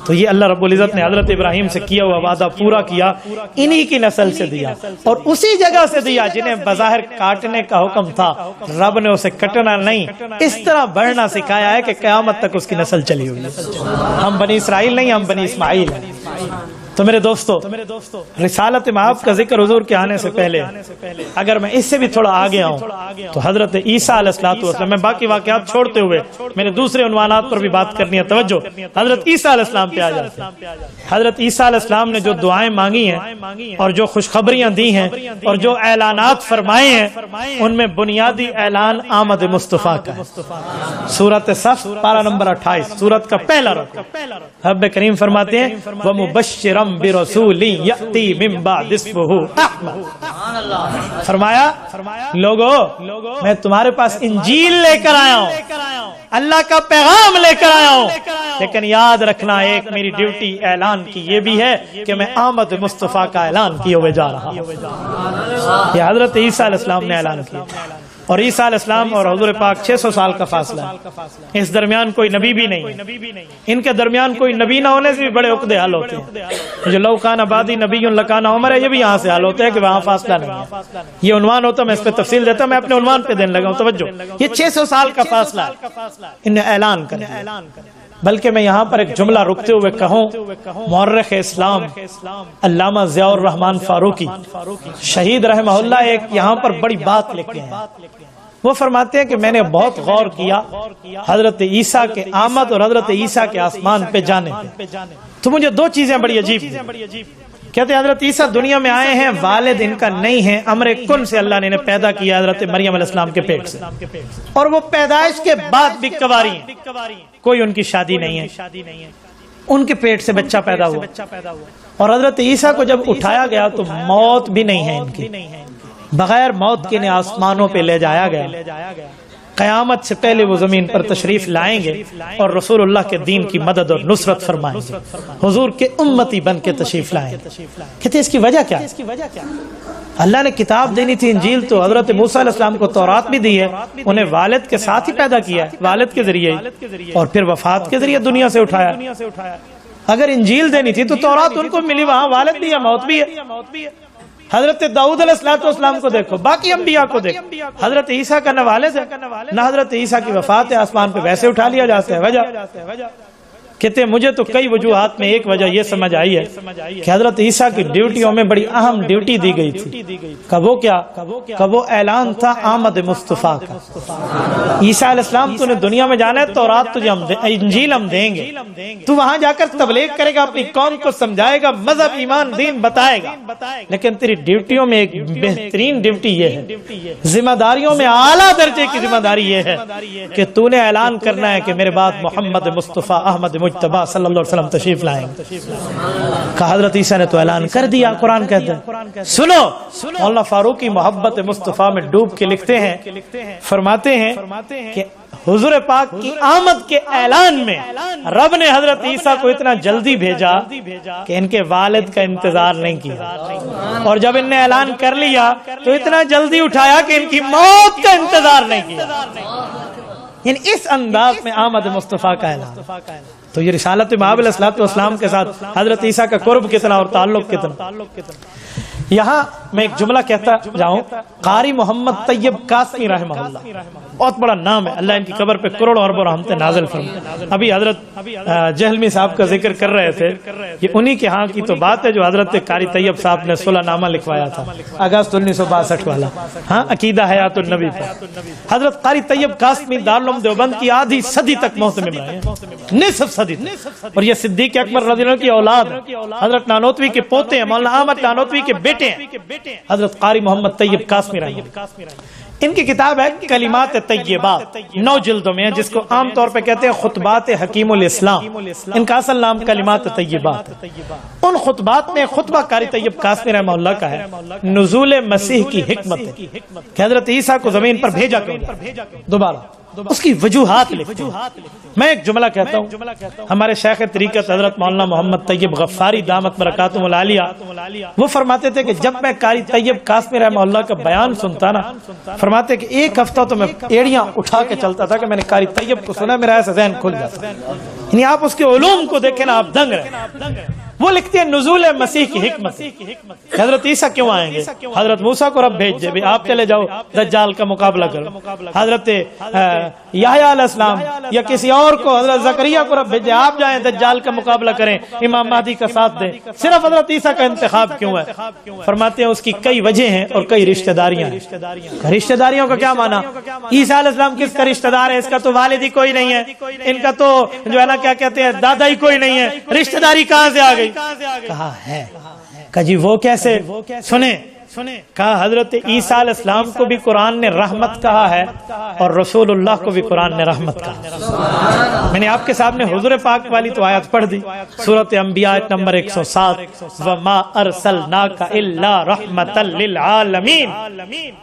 تو یہ اللہ رب العزت نے حضرت ابراہیم سے کیا ہوا وعدہ پورا کیا، انہی کی نسل سے دیا اور اسی جگہ سے دیا جنہیں بظاہر کاٹنے کا حکم تھا، رب نے اسے کٹنا نہیں، اس طرح بڑھنا سکھایا ہے کہ قیامت تک اس کی نسل چلی ہوئی۔ ہم بنی اسرائیل نہیں، ہم بنی اسماعیل ہیں۔ تو میرے دوستو، رسالت مآب کا ذکر حضور کے آنے سے پہلے، اگر میں اس سے بھی تھوڑا آگے آؤں تو حضرت عیسیٰ علیہ السلام، میں باقی واقعات چھوڑتے ہوئے میرے دوسرے عنوانات پر بھی بات کرنی ہے، توجہ۔ حضرت عیسیٰ علیہ السلام پہ آ جاتے ہیں۔ حضرت عیسیٰ علیہ السلام نے جو دعائیں مانگی ہیں اور جو خوشخبریاں دی ہیں اور جو اعلانات فرمائے ہیں، ان میں بنیادی اعلان آمد مصطفیٰ کا ہے۔ سورۃ صف پارہ نمبر 28، سورت کا پہلا رکوع، رب کریم فرماتے ہیں وَمُبَشِّرًا برسول یأتی من بعد اسمہ احمد۔ فرمایا لوگو میں تمہارے پاس انجیل لے کر آیا ہوں، اللہ کا پیغام لے کر آیا ہوں، لیکن یاد رکھنا ایک میری ڈیوٹی اعلان کی یہ بھی ہے کہ میں آمد مصطفیٰ کا اعلان کیے ہوئے جا رہا ہوں۔ یہ حضرت عیسیٰ علیہ السلام نے اعلان کیا، اور عیسیٰ علیہ السلام اور حضور پاک 600 سال کا فاصلہ ہے، اس درمیان کوئی نبی بھی نہیں ہے، ان کے درمیان کوئی نبی نہ ہونے سے بھی بڑے عقدے حل ہوتے ہیں۔ جو لو کان بعدی نبی لکان عمر ہے، یہ بھی یہاں سے حل ہوتا ہے کہ وہاں فاصلہ نہیں ہے۔ یہ عنوان ہوتا، میں اس پہ تفصیل دیتا ہوں، میں اپنے عنوان پہ دینے لگا ہوں، توجہ۔ یہ 600 سال کا فاصلہ ہے، انہیں اعلان کریں۔ بلکہ میں یہاں پر ایک جملہ رکتے ہوئے کہوں، مورخ اسلام علامہ ضیاء الرحمن فاروقی شہید رحمہ اللہ ایک یہاں پر بڑی بات لکھتے ہیں. وہ فرماتے ہیں کہ میں نے بہت غور کیا حضرت عیسیٰ کے آمد اور حضرت عیسیٰ کے آسمان پہ جانے پہ، تو مجھے دو چیزیں بڑی عجیب تھیں. کہتے ہیں حضرت عیسیٰ دنیا میں آئے ہیں، والد ان کا نہیں ہے، امر کن سے اللہ نے انہیں پیدا کیا حضرت مریم علیہ السلام کے پیٹ سے، اور وہ پیدائش کے بعد بھی کنواری ہیں، کوئی ان کی شادی نہیں ہے، ان کے پیٹ سے بچہ پیدا ہوا. اور حضرت عیسیٰ کو جب اٹھایا گیا تو موت بھی نہیں ہے ان کی، بغیر موت کے انہیں آسمانوں پہ لے جایا گیا. قیامت سے پہلے وہ زمین پر تشریف لائیں گے اور رسول اللہ کے دین کی مدد اور نصرت فرمائیں گے، حضور کے امتی بن کے تشریف لائیں گے. کہتے ہیں اس کی وجہ کیا؟ اللہ نے کتاب دینی تھی انجیل، تو حضرت موسیٰ علیہ السلام کو تورات بھی دی ہے، انہیں والد کے ساتھ ہی پیدا کیا ہے، والد کے ذریعے، اور پھر وفات کے ذریعے دنیا سے اٹھایا. اگر انجیل دینی تھی تو تورات ان کو ملی، وہاں والد بھی ہے، موت بھی ہے. حضرت داؤد علیہ السلام کو دیکھو، باقی انبیاء کو دیکھو، حضرت عیسیٰ کا نہ والد ہے نہ حضرت عیسیٰ کی وفات ہے، آسمان پہ ویسے اٹھا لیا جاتا ہے. وجہ کہتے ہیں مجھے تو کئی وجوہات میں ایک وجہ یہ سمجھ آئی ہے کہ حضرت عیسیٰ کی ڈیوٹیوں میں بڑی اہم ڈیوٹی دی گئی تھی. کبو کیا؟ کبو اعلان تھا آمد مصطفیٰ کا. عیسیٰ علیہ السلام تو نے دنیا میں جانا ہے، تورات تجھے انجیل ہم دیں گے، تو وہاں جا کر تبلیغ کرے گا، اپنی قوم کو سمجھائے گا، مذہب ایمان دین بتائے گا. لیکن تیری ڈیوٹیوں میں ایک بہترین ڈیوٹی یہ ہے، ذمہ داریوں میں اعلیٰ درجے کی ذمہ داری یہ ہے کہ تو نے اعلان کرنا ہے کہ میرے بعد محمد مصطفیٰ احمد مجتبیٰ صلی اللہ علیہ وسلم تشریف لائیں گے. کہا حضرت عیسیٰ نے تو اعلان کر دیا. قرآن کہتا ہے، سنو مولانا فاروقی محبت مصطفیٰ میں ڈوب کے لکھتے ہیں، فرماتے ہیں کہ حضور پاک کی آمد کے اعلان میں رب نے حضرت عیسیٰ کو اتنا جلدی بھیجا کہ ان کے والد کا انتظار نہیں کیا، اور جب ان نے اعلان کر لیا تو اتنا جلدی اٹھایا کہ ان کی موت کا انتظار نہیں کیا. یعنی اس انداز میں آمد مصطفیٰ کا اعلان. تو یہ رسالت مآب علیہ السلام کے ساتھ حضرت عیسیٰ کا قرب کتنا اور تعلق کتنا. یہاں میں ایک جملہ کہتا جاؤں، قاری محمد طیب قاسمی رحمہ اللہ، بہت بڑا نام ہے، اللہ ان کی قبر پہ کروڑوں اربوں رحمتیں نازل فرمائے. ابھی حضرت جہلمی صاحب کا ذکر کر رہے تھے، یہ انہی کے ہاں کی تو بات ہے جو حضرت قاری طیب صاحب نے صلح نامہ لکھوایا تھا اگست 1962 والا، ہاں عقیدہ حیات النبی پر. حضرت قاری طیب قاسمی دارالعلوم دیوبند کی آدھی صدی تک محتمم رہے، نصف صدی تک، اور یہ صدیق اکبر رضی اللہ عنہ کی اولاد ہے، حضرت نانوتوی کے پوتے ہیں، مولانا احمد نانوتوی کے بیٹے ہیں حضرت قاری محمد طیب قاسمی رحمہ. ان کی کتاب ہے کلمات طیبات، 9 جلدوں میں ہے، جس کو عام طور پہ کہتے ہیں خطبات حکیم الاسلام. ان کا اصل نام کلمات طیبات. ان خطبات میں خطبہ قاری طیب قاسمی رحمہ اللہ کا ہے، نزول مسیح کی حکمت ہے کہ حضرت عیسیٰ کو زمین پر بھیجا کیوں دوبارہ، اس کی وجوہات لکھتے ہیں. میں ایک جملہ کہتا ہوں، ہمارے شیخ طریقت حضرت مولانا محمد طیب غفاری دامت برکاتہم العالیہ، وہ فرماتے تھے کہ جب میں قاری طیب قاسمی رحمہ اللہ کا بیان سنتا نا، فرماتے کہ ایک ہفتہ تو میں ایڑیاں اٹھا کے چلتا تھا کہ میں نے قاری طیب کو سنا، میرا ایسا ذہن کھل جاتا. یعنی آپ اس کے علوم کو دیکھیں نا، آپ دنگ رہے. وہ لکھتے ہیں نزول مسیح کی حکمت، حضرت عیسیٰ کیوں آئیں گے؟ حضرت موسیٰ کو رب بھیج دے بھی آپ چلے جاؤ دجال کا مقابلہ کرو. حضرت یحییٰ علیہ السلام یا کسی اور کو، حضرت زکریہ کو رب بھیج دے آپ جائیں دجال کا مقابلہ کریں، امام مہدی کا ساتھ دیں. صرف حضرت عیسیٰ کا انتخاب کیوں ہے؟ فرماتے ہیں اس کی کئی وجہ ہیں اور کئی رشتہ داریاں ہیں. رشتہ داریوں کا کیا معنی؟ عیسیٰ علیہ السلام کس کا رشتہ دار ہے؟ اس کا تو والد ہی کوئی نہیں ہے، ان کا تو جو ہے نا کیا کہتے ہیں دادا ہی کوئی نہیں ہے، رشتہ داری کہاں سے آ گئی؟ کہا ہے کہ جی وہ کیسے؟ سنیں، کہا حضرت عیسیٰ علیہ السلام کو بھی قرآن نے رحمت کہا ہے اور رسول اللہ کو بھی قرآن نے رحمت کہا. میں نے آپ کے سامنے حضور پاک والی تو آیت پڑھ دی، سورۃ انبیاء نمبر 107، وَمَا أَرْسَلْنَاكَ إِلَّا رَحْمَةً لِلْعَالَمِينَ،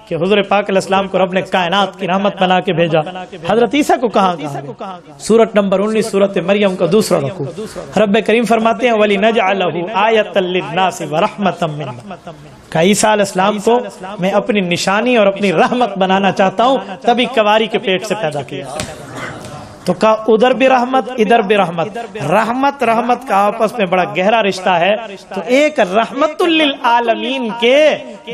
کہ حضور پاک علیہ السلام کو رب نے کائنات کی رحمت بنا کے بھیجا. حضرت عیسیٰ کو کہاں کہا؟ سورۃ نمبر 19 سورۃ مریم کا دوسرا رکوع. رب کریم فرماتے ہیں وَلِنَجْعَلَهُ آیَةً لِلنَّاسِ وَرَحْمَةً مِنَّا، کہ عیسیٰ علیہ السلام کو میں اپنی نشانی اور اپنی رحمت بنانا چاہتا ہوں، تبھی کواری کے پیٹ سے پیدا کیا. تو کہا ادھر بھی رحمت ادھر بھی رحمت. رحمت کا آپس میں بڑا گہرا رشتہ ہے. تو ایک رحمت للعالمین کے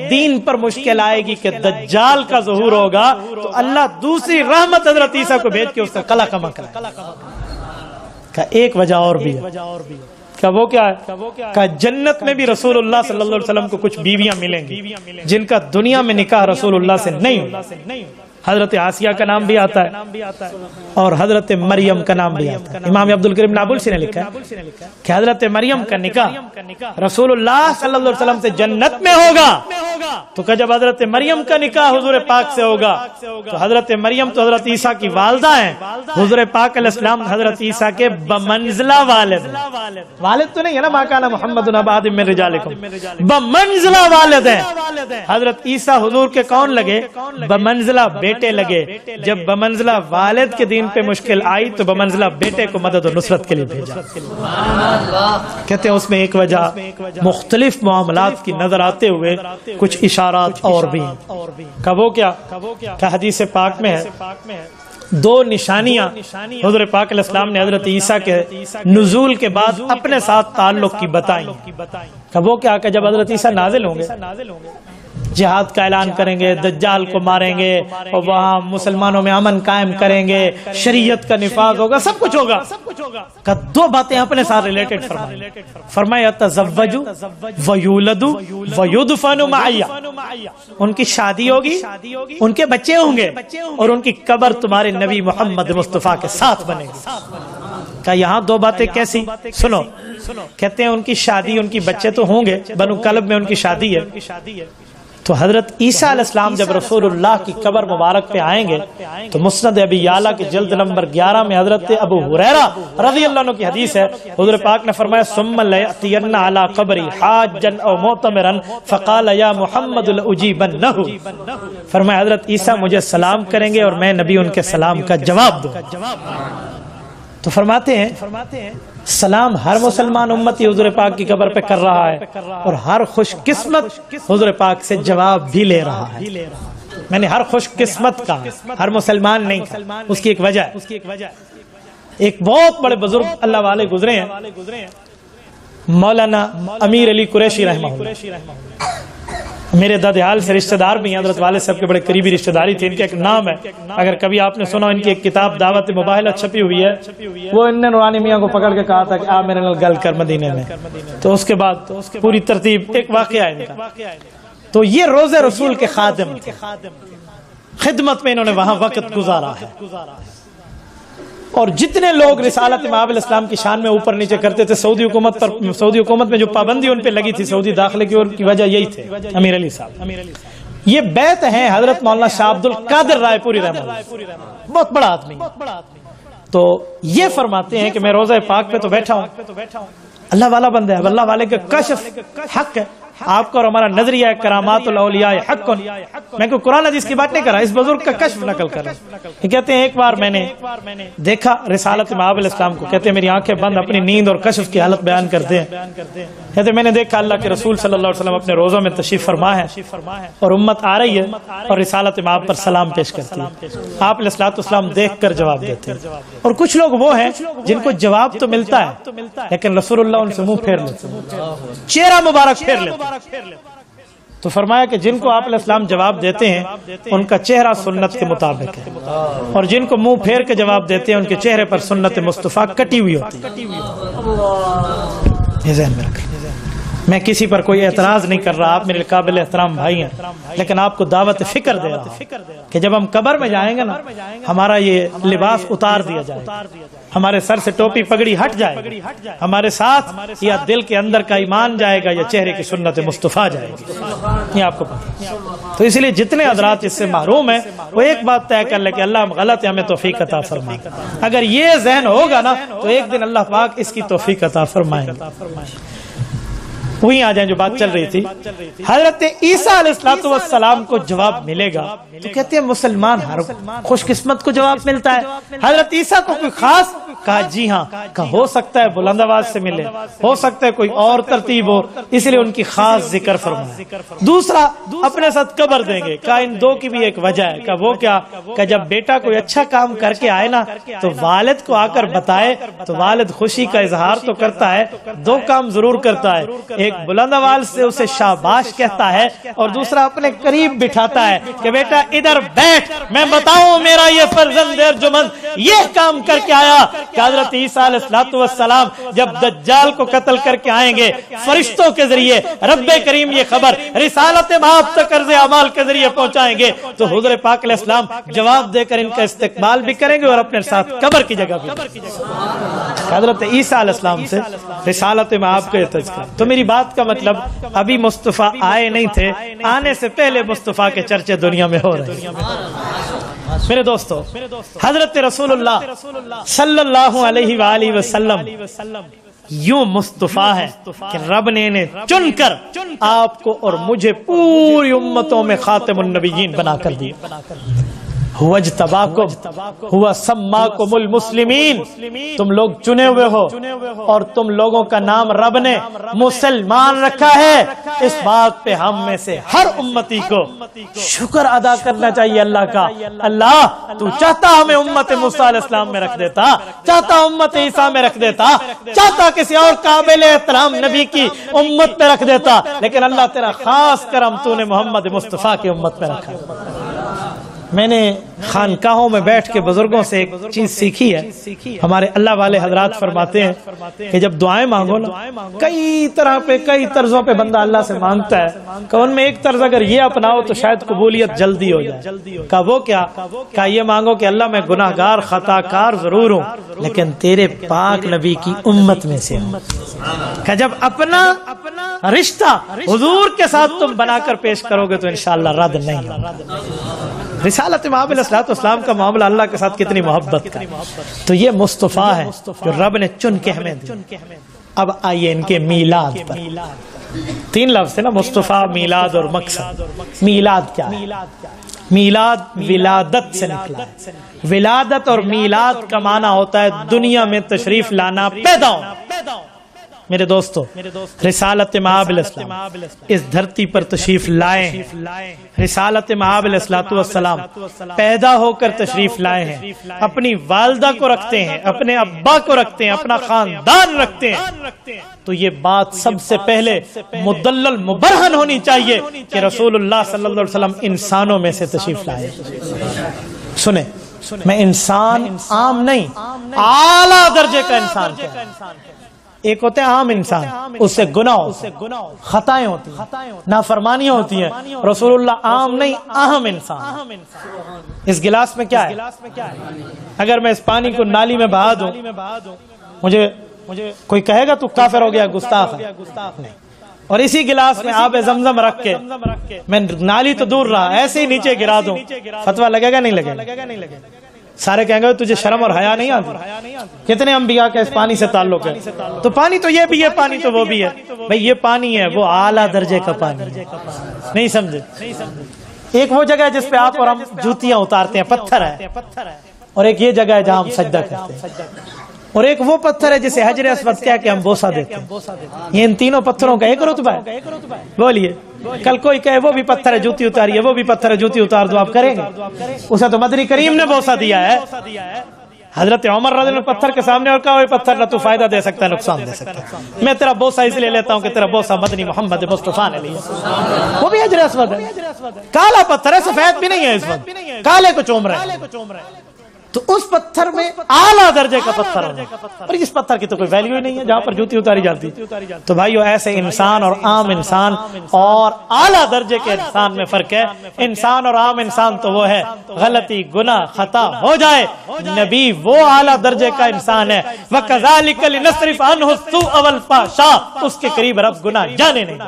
دین پر مشکل آئے گی کہ دجال کا ظہور ہوگا، تو اللہ دوسری رحمت حضرت عیسیٰ کو بھیج کے اس کا کلا کما کرے. کا ایک وجہ اور بھی ہے، کہ وہ کیا ہے؟ کہ جنت میں بھی رسول اللہ صلی اللہ علیہ وسلم کو کچھ بیویاں ملیں گی جن کا دنیا میں نکاح رسول اللہ سے نہیں ہوگا۔ حضرت آسیہ کا نام بھی آتا ہے اور حضرت مریم کا نام بھی آتا ہے۔ امام عبد الکریم نابلسی نے لکھا ہے کہ حضرت مریم کا نکاح رسول اللہ صلی اللہ علیہ وسلم سے جنت میں ہوگا، تو کہ جب حضرت مریم کا نکاح حضور پاک سے ہوگا تو حضرت مریم تو حضرت عیسیٰ کی والدہ ہیں، حضور پاک علیہ السلام حضرت عیسیٰ کے بمنزلہ والد ہیں۔ والد تو نہیں ہے نا، ما کان محمد ابا احد من رجالکم، بمنزلہ والد ہیں۔ حضرت عیسیٰ حضور کے کون لگے؟ بمنزلہ بیٹے لگے۔ جب بمنزلہ والد کے دین پہ مشکل آئی تو بمنزلہ بیٹے کو مدد و نصرت کے لیے بھیجا۔ کہتے ہیں اس میں ایک وجہ مختلف معاملات کی نظر آتے ہوئے کچھ اشارات اور بھی ہیں۔ کہ وہ کیا؟ کہ حدیث پاک میں ہے دو نشانیاں حضور پاک علیہ السلام نے حضرت عیسیٰ کے نزول کے بعد اپنے ساتھ تعلق کی بتائیں۔ کہ وہ کیا؟ کہ جب حضرت عیسیٰ نازل ہوں گے، جہاد کا اعلان کریں گے، دجال کو ماریں گے اور وہاں مسلمانوں میں امن قائم کریں گے، شریعت کا نفاذ ہوگا، سب کچھ ہوگا۔ کہ دو باتیں اپنے ساتھ ریلیٹڈ فرمایا، تزوجوا ویولدوا ویدفن معی، ان کی شادی ہوگی، ان کے بچے ہوں گے اور ان کی قبر تمہارے نبی محمد مصطفیٰ کے ساتھ بنے گی۔ کہ یہاں دو باتیں کیسی؟ سنو، کہتے ہیں ان کی شادی، ان کی بچے تو ہوں گے، بنو کلب میں ان کی شادی ہے، تو حضرت عیسیٰ علیہ السلام جب رسول اللہ کی قبر مبارک پہ آئیں گے تو مسند ابی یعلا کے جلد نمبر 11 میں حضرت ابو ہریرہ رضی اللہ عنہ کی حدیث ہے، حضور پاک نے فرمایا ثم لیأتین علی قبری حاجا او معتمرا فقال یا محمد لاجیبنہ، فرمایا حضرت عیسیٰ مجھے سلام کریں گے اور میں نبی ان کے سلام کا جواب دوں۔ تو فرماتے ہیں سلام ہر مسلمان امتی حضور پاک کی قبر پہ کر رہا ہے اور ہر خوش قسمت حضور پاک سے جواب بھی لے رہا ہے۔ میں نے ہر خوش قسمت کا، ہر مسلمان نہیں کہا، اس کی ایک وجہ ہے۔ ایک بہت بڑے بزرگ اللہ والے گزرے ہیں، مولانا امیر علی قریشی رحمہ اللہ، میرے دادیال سے رشتہ دار بھی ہیں، حضرت والد صاحب کے بڑے قریبی رشتہ داری تھی۔ ان کا ایک نام ہے، اگر کبھی آپ نے سنا، ان کی ایک کتاب دعوت مباہلہ چھپی ہوئی ہے، وہ ان نے نورانی میاں کو پکڑ کے کہا تھا کہ آپ میرے نال گل کر مدینے میں، تو اس کے بعد پوری ترتیب ایک واقعہ ہے ان کا۔ تو یہ روزہ رسول کے خادم تھے، خدمت میں انہوں نے وہاں وقت گزارا ہے، اور جتنے لوگ رسالت مآب علیہ السلام کی شان میں اوپر نیچے کرتے تھے، سعودی حکومت میں جو پابندی ان پہ لگی تھی سعودی داخلے کی، ان کی وجہ یہی تھے امیر علی صاحب۔ یہ بیت ہیں حضرت مولانا شاہ عبد القادر رائے پوری رحمہ اللہ، بہت بڑا آدمی۔ تو یہ فرماتے ہیں کہ میں روزہ پاک پہ تو بیٹھا ہوں، اللہ والا بندہ ہے، اللہ والے کا کشف حق ہے، آپ کا اور ہمارا نظریہ ہے کرامات الاولیاء حق۔ میں کوئی قرآن حدیث کی بات نہیں کر رہا، اس بزرگ کا کشف نقل کر رہا ہوں۔ یہ کہتے ہیں ایک بار میں نے دیکھا رسالت مآب علیہ السلام کو، کہتے ہیں میری آنکھیں بند اپنی نیند اور کشف کی حالت بیان کرتے ہیں، کہتے ہیں میں نے دیکھا اللہ کے رسول صلی اللہ علیہ وسلم اپنے روزہ میں تشریف فرما ہے اور امت آ رہی ہے اور رسالت مآب پر سلام پیش کرتی ہے، آپ علیہ الصلوۃ والسلام دیکھ کر جواب دیتے ہیں، اور کچھ لوگ وہ ہیں جن کو جواب تو ملتا ہے لیکن رسول اللہ ان سے منہ پھیر لیتے ہیں، چہرہ مبارک پھیر لیتے ہیں۔ تو فرمایا کہ جن کو آپ علیہ السلام جواب دیتے ہیں ان کا چہرہ سنت کے مطابق ہے، اور جن کو منہ پھیر کے جواب دیتے ہیں ان کے چہرے پر سنت مصطفیٰ کٹی ہوئی ہوتی ہے۔ یہ ذہن میں رکھیں، میں کسی پر کوئی اعتراض نہیں کر رہا، آپ میرے قابل احترام بھائی ہیں، لیکن آپ کو دعوت فکر دے رہا ہوں کہ جب ہم قبر میں جائیں گے نا، ہمارا یہ لباس اتار دیا جائے گا، ہمارے سر سے ٹوپی پگڑی ہٹ جائے گی، ہمارے ساتھ یا دل کے اندر کا ایمان جائے گا یا چہرے کی سنت مصطفیٰ جائے گی، یہ آپ کو پتہ۔ تو اس لیے جتنے حضرات اس سے محروم ہیں وہ ایک بات طے کر لے کہ اللہ غلط ہے، ہمیں توفیق عطا فرمائے۔ اگر یہ ذہن ہوگا نا تو ایک دن اللہ پاک اس کی توفیق عطا فرمائے گا۔ وہیں آ جائیں جو بات چل رہی تھی، حضرت عیسیٰ علیہ السلام کو جواب ملے گا، تو کہتے ہیں مسلمان ہر خوش قسمت کو جواب ملتا ہے، حضرت عیسیٰ کو کوئی خاص؟ کہا جی ہاں، کہا ہو سکتا ہے بلند آواز سے ملے، ہو سکتا ہے کوئی اور ترتیب ہو، اس لیے ان کی خاص ذکر فرمایا۔ دوسرا اپنے ساتھ قبر دیں گے، کہا ان دو کی بھی ایک وجہ ہے، کہا وہ کیا؟ کہ جب بیٹا کوئی اچھا کام کر کے آئے نا تو والد کو آ کر بتائے تو والد خوشی کا اظہار تو کرتا ہے، دو کام ضرور کرتا ہے، ایک بلند آواز سے اسے شاباش کہتا ہے اور دوسرا اپنے قریب بٹھاتا ہے کہ بیٹا ادھر بیٹھ، میں بتاؤں میرا یہ فرزند ارجمند یہ کام کر کے آیا کہ حضرت عیسیٰ علیہ السلام جب دجال کو قتل کر کے آئیں گے فرشتوں کے ذریعے رب کریم یہ خبر رسالت مآب تک عرض اعمال کے ذریعے پہنچائیں گے تو حضور پاک علیہ السلام جواب دے کر ان کا استقبال بھی کریں گے اور اپنے ساتھ قبر کی جگہ بھی حضرت عیسیٰ علیہ السلام سے رسالت مآب کا یہ تذکرہ. تو میری بات کا مطلب ابھی مصطفیٰ آئے نہیں تھے, آنے سے پہلے مصطفیٰ کے چرچے دنیا میں ہو رہے ہیں. میرے دوستو, حضرت رسول اللہ صلی اللہ علیہ وآلہ وسلم یوں مصطفیٰ ہے کہ رب نے انہیں چن کر آپ کو اور مجھے پوری امتوں میں خاتم النبیین بنا کر دیا. هو اجتباکم هو سماکم المسلمین, تم لوگ چنے ہوئے ہو اور تم لوگوں کا نام رب نے مسلمان رکھا ہے. اس بات پہ ہم میں سے ہر امتی کو شکر ادا کرنا چاہیے اللہ کا. اللہ تو چاہتا ہمیں امت موسیٰ علیہ السلام میں رکھ دیتا, چاہتا امت عیسیٰ میں رکھ دیتا, چاہتا کسی اور قابل احترام نبی کی امت میں رکھ دیتا, لیکن اللہ تیرا خاص کرم تو نے محمد مصطفیٰ کی امت میں رکھا. میں نے خانقاہوں میں بیٹھ کے بزرگوں سے ایک چیز سیکھی ہے. ہمارے اللہ والے حضرات فرماتے ہیں کہ جب دعائیں مانگو نا, کئی طرح پہ کئی طرزوں پہ بندہ اللہ سے مانگتا ہے, کہ ان میں ایک طرز اگر یہ اپناؤ تو شاید قبولیت جلدی ہو جائے. کہ وہ کیا, کہ یہ مانگو کہ اللہ میں گناہگار خطا کار ضرور ہوں لیکن تیرے پاک نبی کی امت میں سے ہوں. کہ جب اپنا رشتہ حضور کے ساتھ تم بنا کر پیش کرو گے تو انشاءاللہ رد نہیں ہوگا. رسالت مآب علیہ السلام کا معاملہ اللہ کے ساتھ کتنی محبت کا. تو یہ مصطفیٰ ہے جو رب نے چن کے ہمیں دیا. اب آئیے ان کے میلاد پر. 3 لفظ ہے نا, مصطفیٰ, میلاد اور مقصد. میلاد کیا ہے؟ میلاد ولادت سے نکلا ہے. ولادت اور میلاد کا معنی ہوتا ہے دنیا میں تشریف لانا, پیدا ہونا. میرے دوستو, رسالت مآب علیہ السلام اس دھرتی پر تشریف لائے ہیں. رسالت مآب علیہ السلام پیدا ہو کر تشریف لائے ہیں. اپنی والدہ کو رکھتے ہیں, اپنے ابا کو رکھتے ہیں, اپنا خاندان رکھتے ہیں. تو یہ بات سب سے پہلے مدلل مبرہن ہونی چاہیے کہ رسول اللہ صلی اللہ علیہ وسلم انسانوں میں سے تشریف لائے. سنیں, میں انسان عام نہیں, اعلیٰ درجے کا انسان کہتا ہوں. ایک ہوتے ہیں عام انسان, اس سے گناہ خطائیں ہوتی ہیں, نافرمانیاں ہوتی ہیں. رسول اللہ عام نہیں, اہم انسان. اس گلاس میں کیا ہے؟ اگر میں اس پانی کو نالی میں بہا دوں, مجھے کوئی کہے گا تو کافر ہو گیا, گستاخ ہے؟ نہیں. اور اسی گلاس میں آب زمزم رکھ کے میں نالی تو دور رہا, ایسے ہی نیچے گرا دوں, فتویٰ لگے گا نہیں لگے گا؟ سارے کہیں گے تجھے شرم اور حیا نہیں آتی؟ کتنے انبیاء کا اس پانی سے تعلق ہے. تو پانی تو یہ بھی ہے, پانی تو وہ بھی ہے. بھئی یہ پانی ہے, وہ اعلیٰ درجے کا پانی. نہیں سمجھے؟ ایک وہ جگہ ہے جس پہ آپ اور ہم جوتیاں اتارتے ہیں, پتھر ہے. اور ایک یہ جگہ ہے جہاں ہم سجدہ کرتے ہیں. اور ایک وہ پتھر ہے جسے حجر اسود کہہ کے ہم بوسہ دیتے ہیں. یہ ان تینوں پتھروں کا ایک رتبہ ہے. بولیے, کل کوئی کہے وہ بھی پتھر ہے جوتی اتاری ہے, وہ بھی پتھر ہے جوتی اتار دو, آپ کریں گے؟ اسے تو مدنی کریم نے بوسہ دیا ہے. حضرت عمر رضی اللہ عنہ پتھر کے سامنے اور کہا وہ پتھر نہ تو فائدہ دے سکتا ہے نقصان دے سکتا ہے, میں تیرا بوسہ اس لیے لیتا ہوں کہ تیرا بوسہ مدنی محمد مصطفیٰ نے لیا. وہ بھی حجر اسود ہے, کالا پتھر ہے, سفید بھی نہیں ہے, اس وقت کالے کو چوم رہے ہیں. تو اس پتھر میں اعلیٰ درجے کا پتھر ہونا, اور اس پتھر کی تو کوئی ویلیو ہی نہیں ہے جہاں پر جوتی اتاری جاتی. تو بھائیو, ایسے انسان اور عام انسان اور اعلیٰ درجے کے انسان میں فرق ہے. انسان اور عام انسان تو وہ ہے غلطی گناہ خطا ہو جائے, نبی وہ اعلیٰ درجے کا انسان ہے. وَكَذَلِكَ لِنَصْرِفَ عَنْهُ السُّوءَ وَالْفَحْشَاءَ, اس کے قریب رب گناہ جانے نہیں.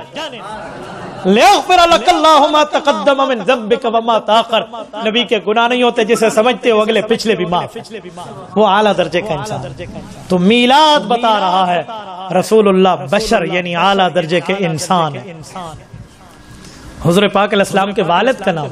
لِيَغْفِرَ لَكَ اللَّهُ مَا تَقَدَّمَ مِنْ ذَنبِكَ وَمَا تَأَخَّرَ, نبی کے گناہ نہیں ہوتے جسے سمجھتے ہو اگلے پچھلے بھی معاف. وہ اعلیٰ درجے کا انسان. تو میلاد بتا رہا ہے رسول اللہ بشر یعنی اعلیٰ درجے کے انسان. حضور پاک علیہ السلام کے والد کا نام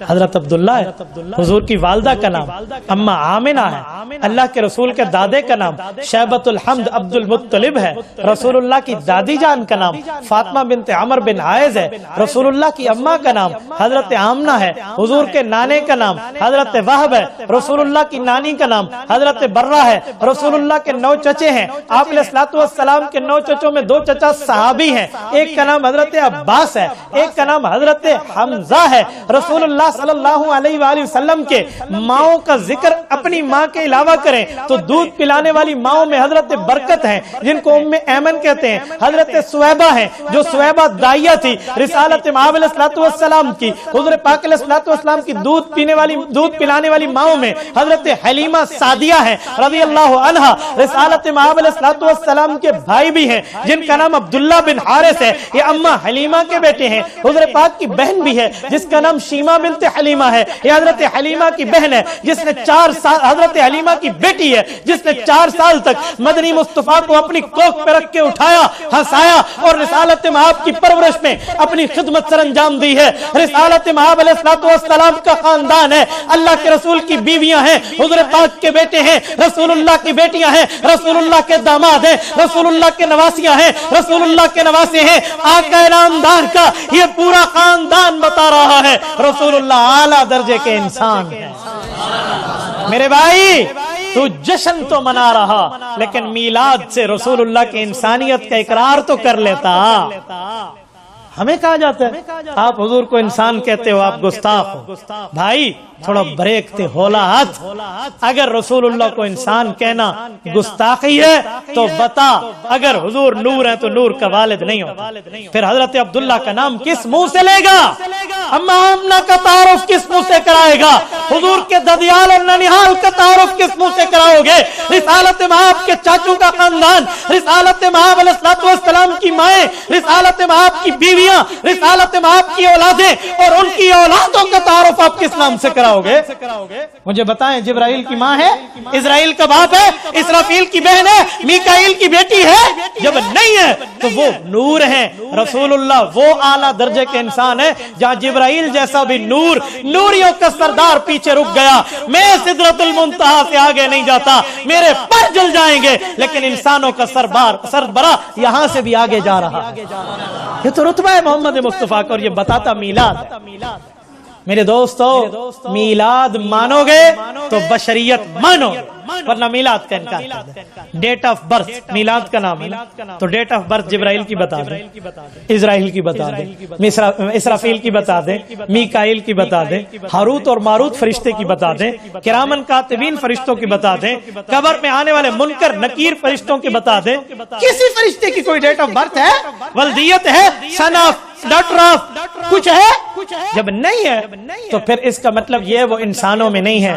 حضرت عبداللہ ہے, حضور کی والدہ کا نام اما آمنہ ہے, اللہ کے رسول کے دادے کا نام شیبۃ الحمد عبد المطلب ہے, رسول اللہ کی دادی جان کا نام فاطمہ بنت عمر بن عائز ہے, رسول اللہ کی اماں کا نام حضرت آمنہ ہے, حضور کے نانے کا نام حضرت وہب ہے, رسول اللہ کی نانی کا نام حضرت برہ ہے, رسول اللہ کے 9 چچے ہیں. آپ علیہ السلام کے 9 چچوں میں 2 چچا صحابی ہیں, ایک کا نام حضرت عباس ہے, ایک کا نام حضرت حمزہ ہے۔ رسول اللہ صلی اللہ علیہ وآلہ وسلم کے ماؤں کا ذکر اپنی ماں کے علاوہ کریں تو دودھ پلانے والی ماؤں میں حضرت برکت ہیں جن کو ام ایمن کہتے ہیں، حضرت سویبہ ہیں جو سویبہ دائیہ تھی رسالت مآب علیہ الصلوۃ والسلام کی، حضور پاک علیہ الصلوۃ والسلام کی دودھ پلانے والی ماؤں میں حضرت حلیمہ سعدیہ ہیں رضی اللہ عنہا، رسالت مآب علیہ الصلوۃ والسلام کے بھائی بھی ہیں جن کا نام عبداللہ بن حارث ہے، یہ اماں حلیمہ کے بیٹے ہیں، حضور پاک کی بہن بھی ہے جس کا نام شیمہ بنت حلیمہ ہے، یہ حضرت حلیمہ کی بہن ہے جس نے 4 سال، حضرت حلیمہ کی بیٹی ہے جس نے 4 سال تک مدنی مصطفیٰ کو اپنی کوکھ پہ رکھ کے اٹھایا، ہنسایا اور رسالت مآب کی پرورش میں اپنی خدمت سر انجام دی ہے۔ رسالت مآب علیہ الصلوۃ والسلام کا خاندان ہے، اللہ کے رسول کی بیویاں ہیں، حضور پاک کے بیٹے ہیں، رسول اللہ کی بیٹیاں ہیں، رسول اللہ کے داماد ہیں، رسول اللہ کے نواسیاں ہیں، رسول اللہ کے نواسے ہیں، آقا نامدار کا یہ پورا خاندان بتا رہا ہے رسول اللہ اعلیٰ درجے کے انسان ہیں۔ میرے بھائی تو جشن تو منا رہا لیکن میلاد سے رسول اللہ کی انسانیت کا اقرار تو کر لیتا۔ ہمیں کہا جاتا ہے آپ حضور کو انسان کہتے ہو، آپ گستاخ ہو۔ بھائی تھوڑا بریک تے ہولا ہاتھ، اگر رسول اللہ کو انسان کہنا گستاخی ہے تو بتا، اگر حضور نور ہے تو نور کا والد نہیں ہوتا، پھر حضرت عبداللہ کا نام کس منہ سے لے گا؟ اما آمنہ کا تعارف کس منہ سے کرائے گا؟ حضور کے ددیال اور ننیحال کا تعارف کس منہ سے کراؤ گے؟ رسالت مآب کے چاچوں کا خاندان، رسالت مآب علیہ الصلوۃ والسلام کی مائیں، رسالت مآب کی بیویاں، رسالت مآب کی اولادیں اور ان کی اولادوں کا تعارف آپ کس نام سے کراؤ گے؟ مجھے بتائیں، جبرائیل کی ماں ہے، اسرائیل کا باپ ہے، اسرافیل کی بہن ہے، میکائیل کی بیٹی ہے؟ جب نہیں ہے تو وہ نور ہیں۔ رسول اللہ وہ اعلیٰ درجے کے انسان ہے جہاں جبرائیل جیسا بھی نور، نوریوں کا سردار پیچھے رک گیا، میں سدرۃ المنتہا سے آگے نہیں جاتا، میرے پر جل جائیں گے، لیکن انسانوں کا سربراہ یہاں سے بھی آگے جا رہا ہے۔ یہ تو رتبہ ہے محمد مصطفیٰ کا، اور یہ بتاتا میلاد۔ میرے دوستو میلاد مانو گے تو بشریت مانو گے، ورنہ میلاد کا انکار کر دیں۔ ڈیٹ آف برتھ میلاد کا نام ہے تو ڈیٹ آف برتھ جبرائیل کی بتا دیں، اسرائیل کی بتا دیں، اسرافیل کی بتا دیں، میکائیل کی بتا دیں، ہاروت اور ماروت فرشتے کی بتا دیں، کرامن کاتبین فرشتوں کی بتا دیں، قبر میں آنے والے منکر نکیر فرشتوں کی بتا دیں۔ کسی فرشتے کی کوئی ڈیٹ آف برتھ ہے، ولدیت ہے، سن آف، ڈاٹر آف، کچھ ہے؟ جب نہیں ہے تو پھر اس کا مطلب یہ وہ انسانوں میں نہیں ہے۔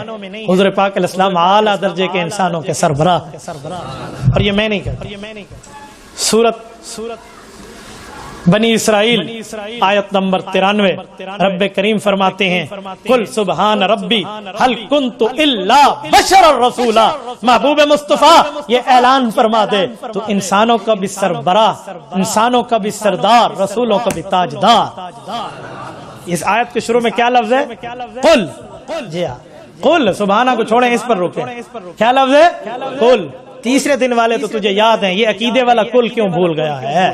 حضور پاک علیہ السلام اعلیٰ درجے کے انسانوں کے سربراہ، اور یہ میں نہیں کہتا۔ سورت بنی اسرائیل آیت نمبر 93 رب کریم فرماتے ہیں قل سبحان ربی هل کنت الا بشرا رسولا۔ محبوب مصطفیٰ یہ اعلان فرما دے تو انسانوں کا بھی سربراہ، انسانوں کا بھی سردار، رسولوں کا بھی تاجدار۔ اس آیت کے شروع میں کیا لفظ ہے؟ قل، جی ہاں قل، سبحانہ کو چھوڑیں، اس پر روکیں، کیا لفظ ہے؟ قل۔ تیسرے دن والے تو تجھے یاد ہیں، یہ عقیدے والا کل کیوں بھول گیا ہے؟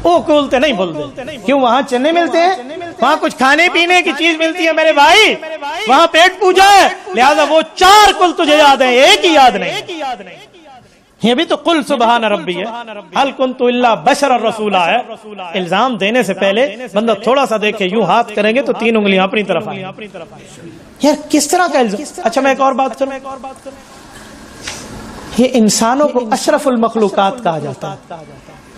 وہ کلتے نہیں بھولتے، کیوں؟ وہاں چنے ملتے ہیں، وہاں کچھ کھانے پینے کی چیز ملتی ہے میرے بھائی، وہاں پیٹ پوجا ہے، لہذا وہ 4 کل تجھے یاد ہیں، ایک ہی یاد نہیں۔ یہ بھی تو قل سبحان ربی ہے، هل کنت الا بشر الرسولہ ہے۔ الزام دینے سے پہلے بندہ تھوڑا سا دیکھے، یوں ہاتھ کریں گے تو 3 انگلیاں اپنی طرف آئیں۔ یار کس طرح کا الزام؟ اچھا میں ایک اور بات کروں، یہ انسانوں کو اشرف المخلوقات کہا جاتا ہے۔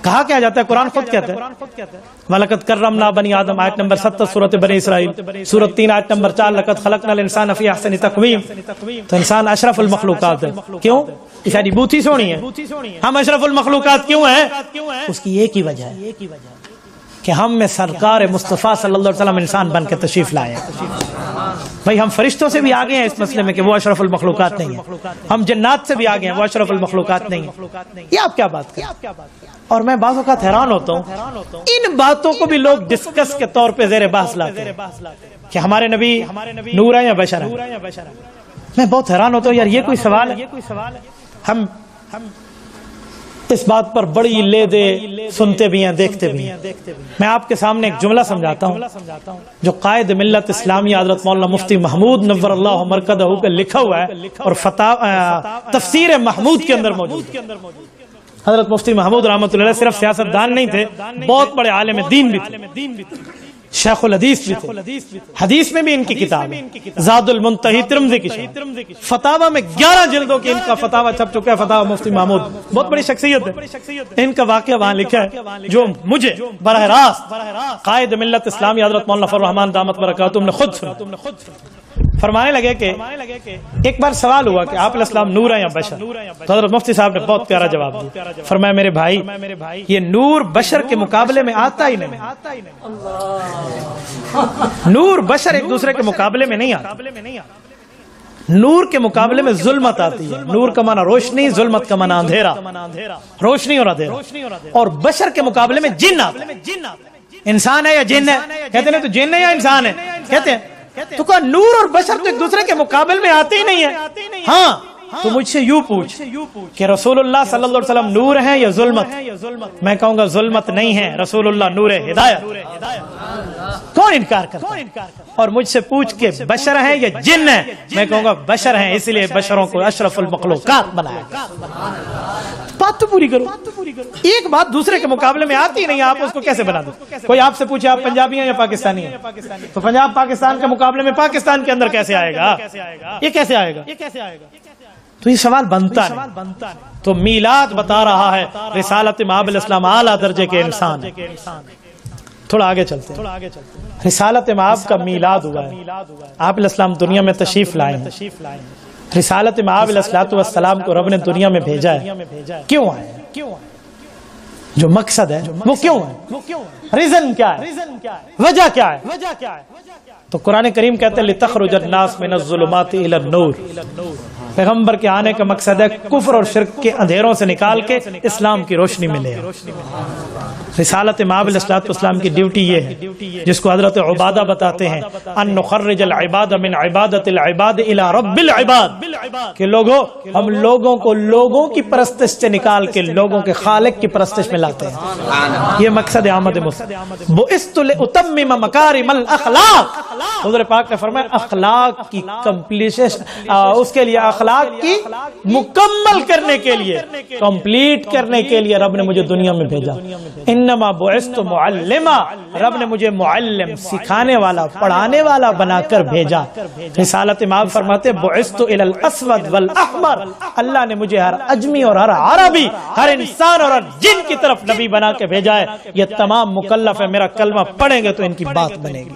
کہا کیا جاتا ہے؟ قرآن خود کہتا ہے وَلَقَدْ كَرَّمْنَا بَنِي آدَمَ آیت نمبر 7 سورۃ بنی اسرائیل، سورۃ 3 آیت نمبر 4 لَقَدْ خَلَقْنَا الْإِنسَانَ فِي أَحْسَنِ تَقْوِيمٍ۔ تو انسان اشرف المخلوقات ہے، کیوں؟ اشاری بوتھی سونی ہے، ہم اشرف المخلوقات کیوں ہیں؟ اس کی ایک ہی وجہ ہے کہ ہم میں سرکار مصطفیٰ صلی اللہ علیہ وسلم انسان بن کے تشریف لائے۔ بھائی ہم فرشتوں سے بھی آگے ہیں اس مسئلے میں کہ وہ اشرف المخلوقات نہیں ہیں، ہم جنات سے بھی آگے ہیں، وہ اشرف المخلوقات نہیں ہیں۔ یہ آپ کیا بات کریں؟ اور میں بعض اوقات حیران ہوتا ہوں ان باتوں کو بھی لوگ ڈسکس کے طور پہ زیر بحث لاتے ہیں کہ ہمارے نبی نور ہے یا بشر ہے۔ میں بہت حیران ہوتا ہوں، یار یہ کوئی سوال ہے؟ ہم اس بات پر بڑی لے دے سنتے بھی ہیں، دیکھتے بھی ہیں۔ میں آپ کے سامنے ایک جملہ سمجھاتا ہوں جو قائد ملت اسلامیہ حضرت مولانا مفتی محمود نور اللہ مرکزہ کا لکھا ہوا ہے اور تفسیر محمود کے اندر موجود ہے۔ حضرت مفتی محمود رحمۃ اللہ علیہ صرف سیاست دان نہیں تھے، بہت بڑے عالم دین بھی تھے۔ شیخ الحدیث بھی تھے، حدیث میں بھی ان کی کتاب ہے زاد المنتہی ترمذی کی شرح، فتاوی میں 11 جلدوں کے ان کا فتاوی چھپ چکا ہے، فتاوی مفتی محمود، بہت بڑی شخصیت ہے، ان کا واقعہ وہاں لکھا ہے جو مجھے براہ راست قائد ملت اسلامی حضرت مولانا فضل الرحمان دامت برکاتہم نے خود سنا۔ فرمانے لگے کہ ایک بار سوال ہوا کہ آپ علیہ السلام نور ہیں یا بشر؟ تو حضرت مفتی صاحب نے بہت پیارا جواب دیا، فرمایا میرے بھائی یہ نور بشر کے مقابلے میں آتا ہی نہیں، نور بشر ایک دوسرے کے مقابلے میں نہیں آتا، نور کے مقابلے میں ظلمت آتی ہے، نور کا معنی روشنی، ظلمت کا معنی اندھیرا، روشنی اور اندھیرا، اور بشر کے مقابلے میں جن آتا ہے، انسان ہے یا جن ہے؟ کہتے ہیں تو جن ہے یا انسان ہے؟ کہتے ہیں تو کہا نور اور بشر تو ایک دوسرے کے مقابل میں آتے ہی نہیں ہے۔ ہاں تو مجھ سے یوں پوچھ کہ رسول اللہ صلی اللہ علیہ وسلم نور ہیں یا ظلمت؟ میں کہوں گا ظلمت نہیں ہے، رسول اللہ نور ہدایت۔ کون انکار کرتا ہے؟ اور مجھ سے پوچھ کے بشر ہیں یا جن ہیں؟ میں کہوں گا بشر ہیں، اس لیے بشروں کو اشرف المخلوقات بنایا گیا۔ بات تو پوری کرو، ایک بات دوسرے کے مقابلے میں آتی نہیں، آپ اس کو کیسے بنا دو؟ کوئی آپ سے پوچھے آپ پنجابی ہیں یا پاکستانی ہیں، تو پنجاب پاکستان کے مقابلے میں پاکستان کے اندر کیسے آئے گا؟ یہ کیسے آئے گا؟ تو یہ سوال بنتا ہے۔ تو میلاد بتا رہا ہے رسالت مآب علیہ السلام اعلیٰ درجے کے انسان ہے۔ تھوڑا آگے چلتے ہیں، رسالت مآب کا میلاد ہوا ہے، آپ علیہ السلام دنیا میں تشریف لائے ہیں، رسالت مآب علیہ السلام کو رب نے دنیا میں بھیجا ہے، کیوں آئے ہیں؟ جو مقصد ہے وہ کیوں ہے؟ ریزن کیا ہے؟ وجہ کیا ہے؟ تو قرآن کریم کہتے ہیں لِتَخْرُجَ النَّاسَ مِنَ الظُّلُمَاتِ إِلَى النُّورِ، پیغمبر کے آنے کا مقصد ہے کفر اور شرک کے اندھیروں سے نکال کے اسلام کی روشنی ملے۔ رسالت مآب علیہ السلام کی ڈیوٹی یہ ہے جس کو حضرت عبادہ بتاتے ہیں، ان نخرج العباد من عبادت العباد الى رب العباد، کہ لوگوں ہم لوگوں کو لوگوں کی پرستش سے نکال کے لوگوں کے خالق کی پرستش میں لاتے ہیں۔ یہ مقصد آمد مصطفیٰ، بعثت لاتمم مکارم الاخلاق، حضور پاک نے فرمایا اخلاق کی کمپلیشن، اس کے لیے اخلاق کی مکمل کرنے کے لیے، کمپلیٹ کرنے کے لیے رب نے مجھے دنیا میں بھیجا۔ انما بعثت معلما، رب نے مجھے معلم، سکھانے والا، پڑھانے والا بنا کر بھیجا۔ رسالت مآب فرماتے بعثت الى الاسود والاحمر، اللہ نے مجھے ہر اجمی اور ہر عربی، ہر انسان اور ہر جن کی طرف نبی بنا کے بھیجا ہے۔ یہ تمام مکلف ہے، میرا کلمہ پڑھیں گے تو ان کی بات بنے گی۔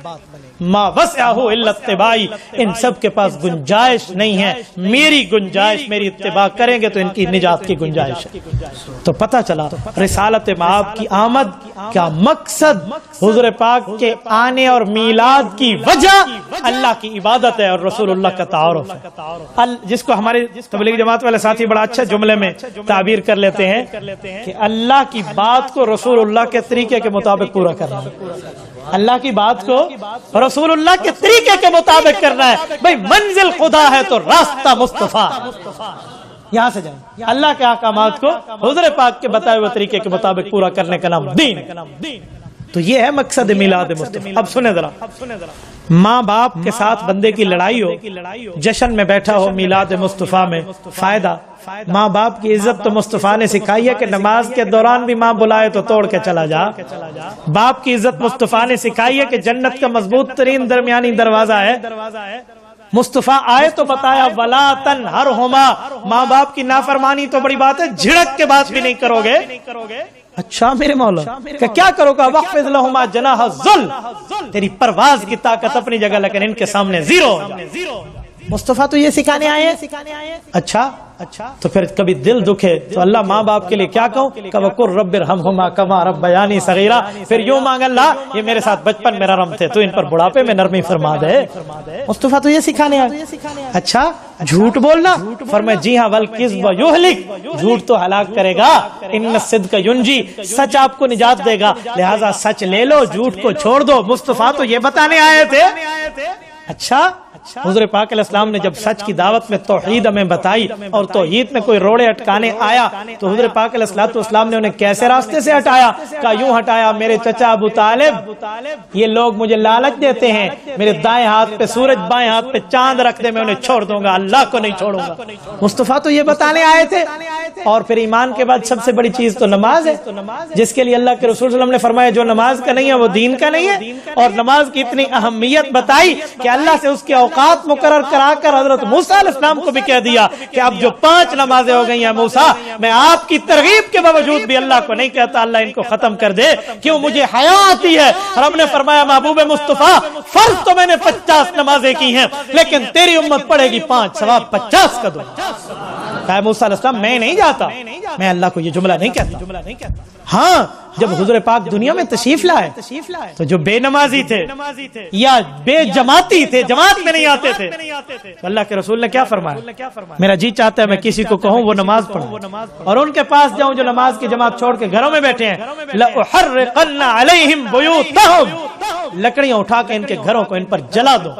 ما وسعہ الا اتباعی، ان سب کے پاس گنجائش نہیں ہے، میری گنجائش، میری اتباع کریں گے تو ان کی نجات کی گنجائش ہے۔ تو پتہ چلا رسالت مآب کی آمد کا مقصد، حضور پاک کے آنے اور میلاد کی وجہ اللہ کی عبادت ہے اور رسول اللہ کا تعارف ہے، جس کو ہمارے تبلیغ جماعت والے ساتھی بڑا اچھا جملے میں تعبیر کر لیتے ہیں کہ اللہ کی بات کو رسول اللہ کے طریقے کے مطابق پورا کرنا، اللہ کی بات کو رسول اللہ کے طریقے کے مطابق کرنا ہے۔ بھئی منزل خدا ہے تو راستہ مصطفیٰ، یہاں سے جائیں، اللہ کے احکامات کو حضور پاک کے بتائے ہوئے طریقے کے مطابق پورا کرنے کا نام دین۔ تو یہ ہے مقصد میلاد مصطفیٰ۔ اب سنیں ذرا، ماں باپ کے ساتھ بندے کی لڑائی ہو، جشن میں بیٹھا ہو میلاد مصطفیٰ میں، فائدہ، ماں باپ کی عزت تو مصطفیٰ نے سکھائی ہے کہ نماز کے دوران بھی ماں بلائے تو توڑ کے چلا جا۔ باپ کی عزت مصطفیٰ نے سکھائی ہے کہ جنت کا مضبوط ترین درمیانی دروازہ ہے، مصطفیٰ آئے تو بتایا ولا تنہرہما، ماں باپ کی نافرمانی تو بڑی بات ہے، جھڑک کے بات بھی نہیں کرو گے۔ اچھا میرے مولا کہ کیا کرو گا؟ وَخْفِضْ لَهُمَا جَنَاحَ الذُّلِّ، تیری پرواز کی طاقت اپنی جگہ لیکن ان کے سامنے زیرو۔ مصطفیٰ تو یہ سکھانے آئے ہیں۔ اچھا تو پھر کبھی دل دکھے تو اللہ ماں باپ کے لیے کیا کہوں کہ وَقُلْ رَبِّ ارْحَمْهُمَا كَمَا رَبَّيَانِي صَغِيرًا، پھر یوں مانگ اللہ یہ میرے ساتھ بچپن میں نرم تھے تو ان پر بڑھاپے میں نرمی فرما دے۔ مصطفیٰ تو یہ سکھانے آئے۔ اچھا جھوٹ بولنا، فرمایا جی ہاں، وَالْكِذْبَ يُهْلِكُ، جھوٹ تو ہلاک کرے گا، إِنَّ الصِّدْقَ يُنْجِي، سچ آپ کو نجات دے گا، لہٰذا سچ لے لو، جھوٹ کو چھوڑ دو۔ مصطفیٰ تو یہ بتانے آئے تھے اچھا حضور پاک علیہ السلام نے جب سچ کی دعوت میں توحید ہمیں بتائی اور توحید میں کوئی روڑے اٹکانے آیا تو حضور پاک علیہ السلام نے انہیں کیسے راستے سے ہٹایا؟ کہا یوں ہٹایا، میرے چچا ابو طالب یہ لوگ مجھے لالچ دیتے ہیں، میرے دائیں ہاتھ پہ سورج بائیں ہاتھ پہ چاند رکھ دے، میں انہیں چھوڑ دوں گا، اللہ کو نہیں چھوڑوں گا۔ مصطفیٰ تو یہ بتانے آئے تھے۔ اور پھر ایمان کے بعد سب سے بڑی چیز تو نماز ہے، جس کے لیے اللہ کے رسول صلی اللہ علیہ وسلم نے فرمایا جو نماز کا نہیں ہے وہ دین کا نہیں ہے، اور نماز کی اتنی اہمیت بتائی کہ اللہ سے اس کے اوقات مقرر کرا کر حضرت موسیٰ علیہ السلام کو بھی کہہ دیا کہ اب جو 5 نمازیں ہو گئی ہیں موسیٰ، میں آپ کی ترغیب کے باوجود بھی اللہ کو نہیں کہتا اللہ ان کو ختم کر دے، کیوں؟ مجھے حیا آتی ہے۔ رب نے فرمایا محبوب مصطفیٰ فرض تو میں نے 50 نمازیں کی ہیں لیکن تیری امت پڑھے گی 5، ثواب 50 کا دوں۔ کہا موسیٰ علیہ السلام میں نہیں جاتا، میں اللہ کو یہ جملہ نہیں کہتا۔ ہاں جب حضور پاک دنیا میں تشریف لائے تو جو بے نمازی تھے یا بے جماعتی تھے، جماعت میں نہیں آتے تھے، تو اللہ کے رسول نے کیا فرمایا؟ میرا جی چاہتا ہے میں کسی کو کہوں وہ نماز پڑھوں اور ان کے پاس جاؤں جو نماز کی جماعت چھوڑ کے گھروں میں بیٹھے ہیں، لَأُحَرِّقَنَّ عَلَيْهِمْ بُيُوتَهُمْ، لکڑیاں اٹھا کے ان کے گھروں کو ان پر جلا دو۔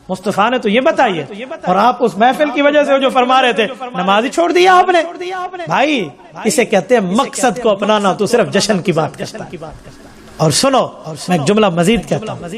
مصطفیٰ نے تو یہ بتائی ہے، اور آپ اس محفل کی وجہ سے جو فرما رہے تھے نماز ہی چھوڑ دیا آپ نے۔ بھائی اسے کہتے ہیں مقصد کو اپنانا، تو صرف جشن کی بات کرتا ہے۔ اور سنو میں ایک جملہ مزید کہتا ہوں،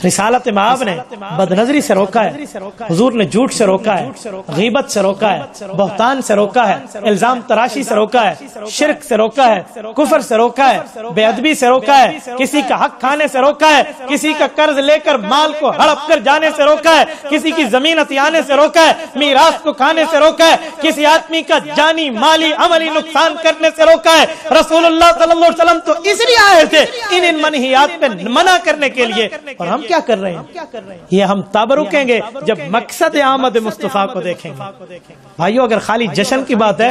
رسالت مآب نے بد نظری سے روکا ہے، حضور نے جھوٹ سے روکا ہے، غیبت سے روکا ہے، بہتان سے روکا ہے، الزام تراشی سے روکا ہے، شرک سے روکا ہے، کفر سے روکا ہے، بے ادبی سے روکا ہے، کسی کا حق کھانے سے روکا ہے، کسی کا قرض لے کر مال کو ہڑپ کر جانے سے روکا ہے، کسی کی زمین ہتھیانے سے روکا ہے، میراث کو کھانے سے روکا ہے، کسی آدمی کا جانی مالی عملی نقصان کرنے سے روکا ہے۔ رسول اللہ صلی اللہ علیہ وسلم تو اس لیے آئے تھے ان منہیات پہ منع کرنے کے لیے، اور ہم کیا کر رہے ہیں؟ یہ ہم تب رکیں گے جب مقصد آمد مصطفیٰ کو دیکھیں گے۔ بھائیو اگر خالی جشن کی بات ہے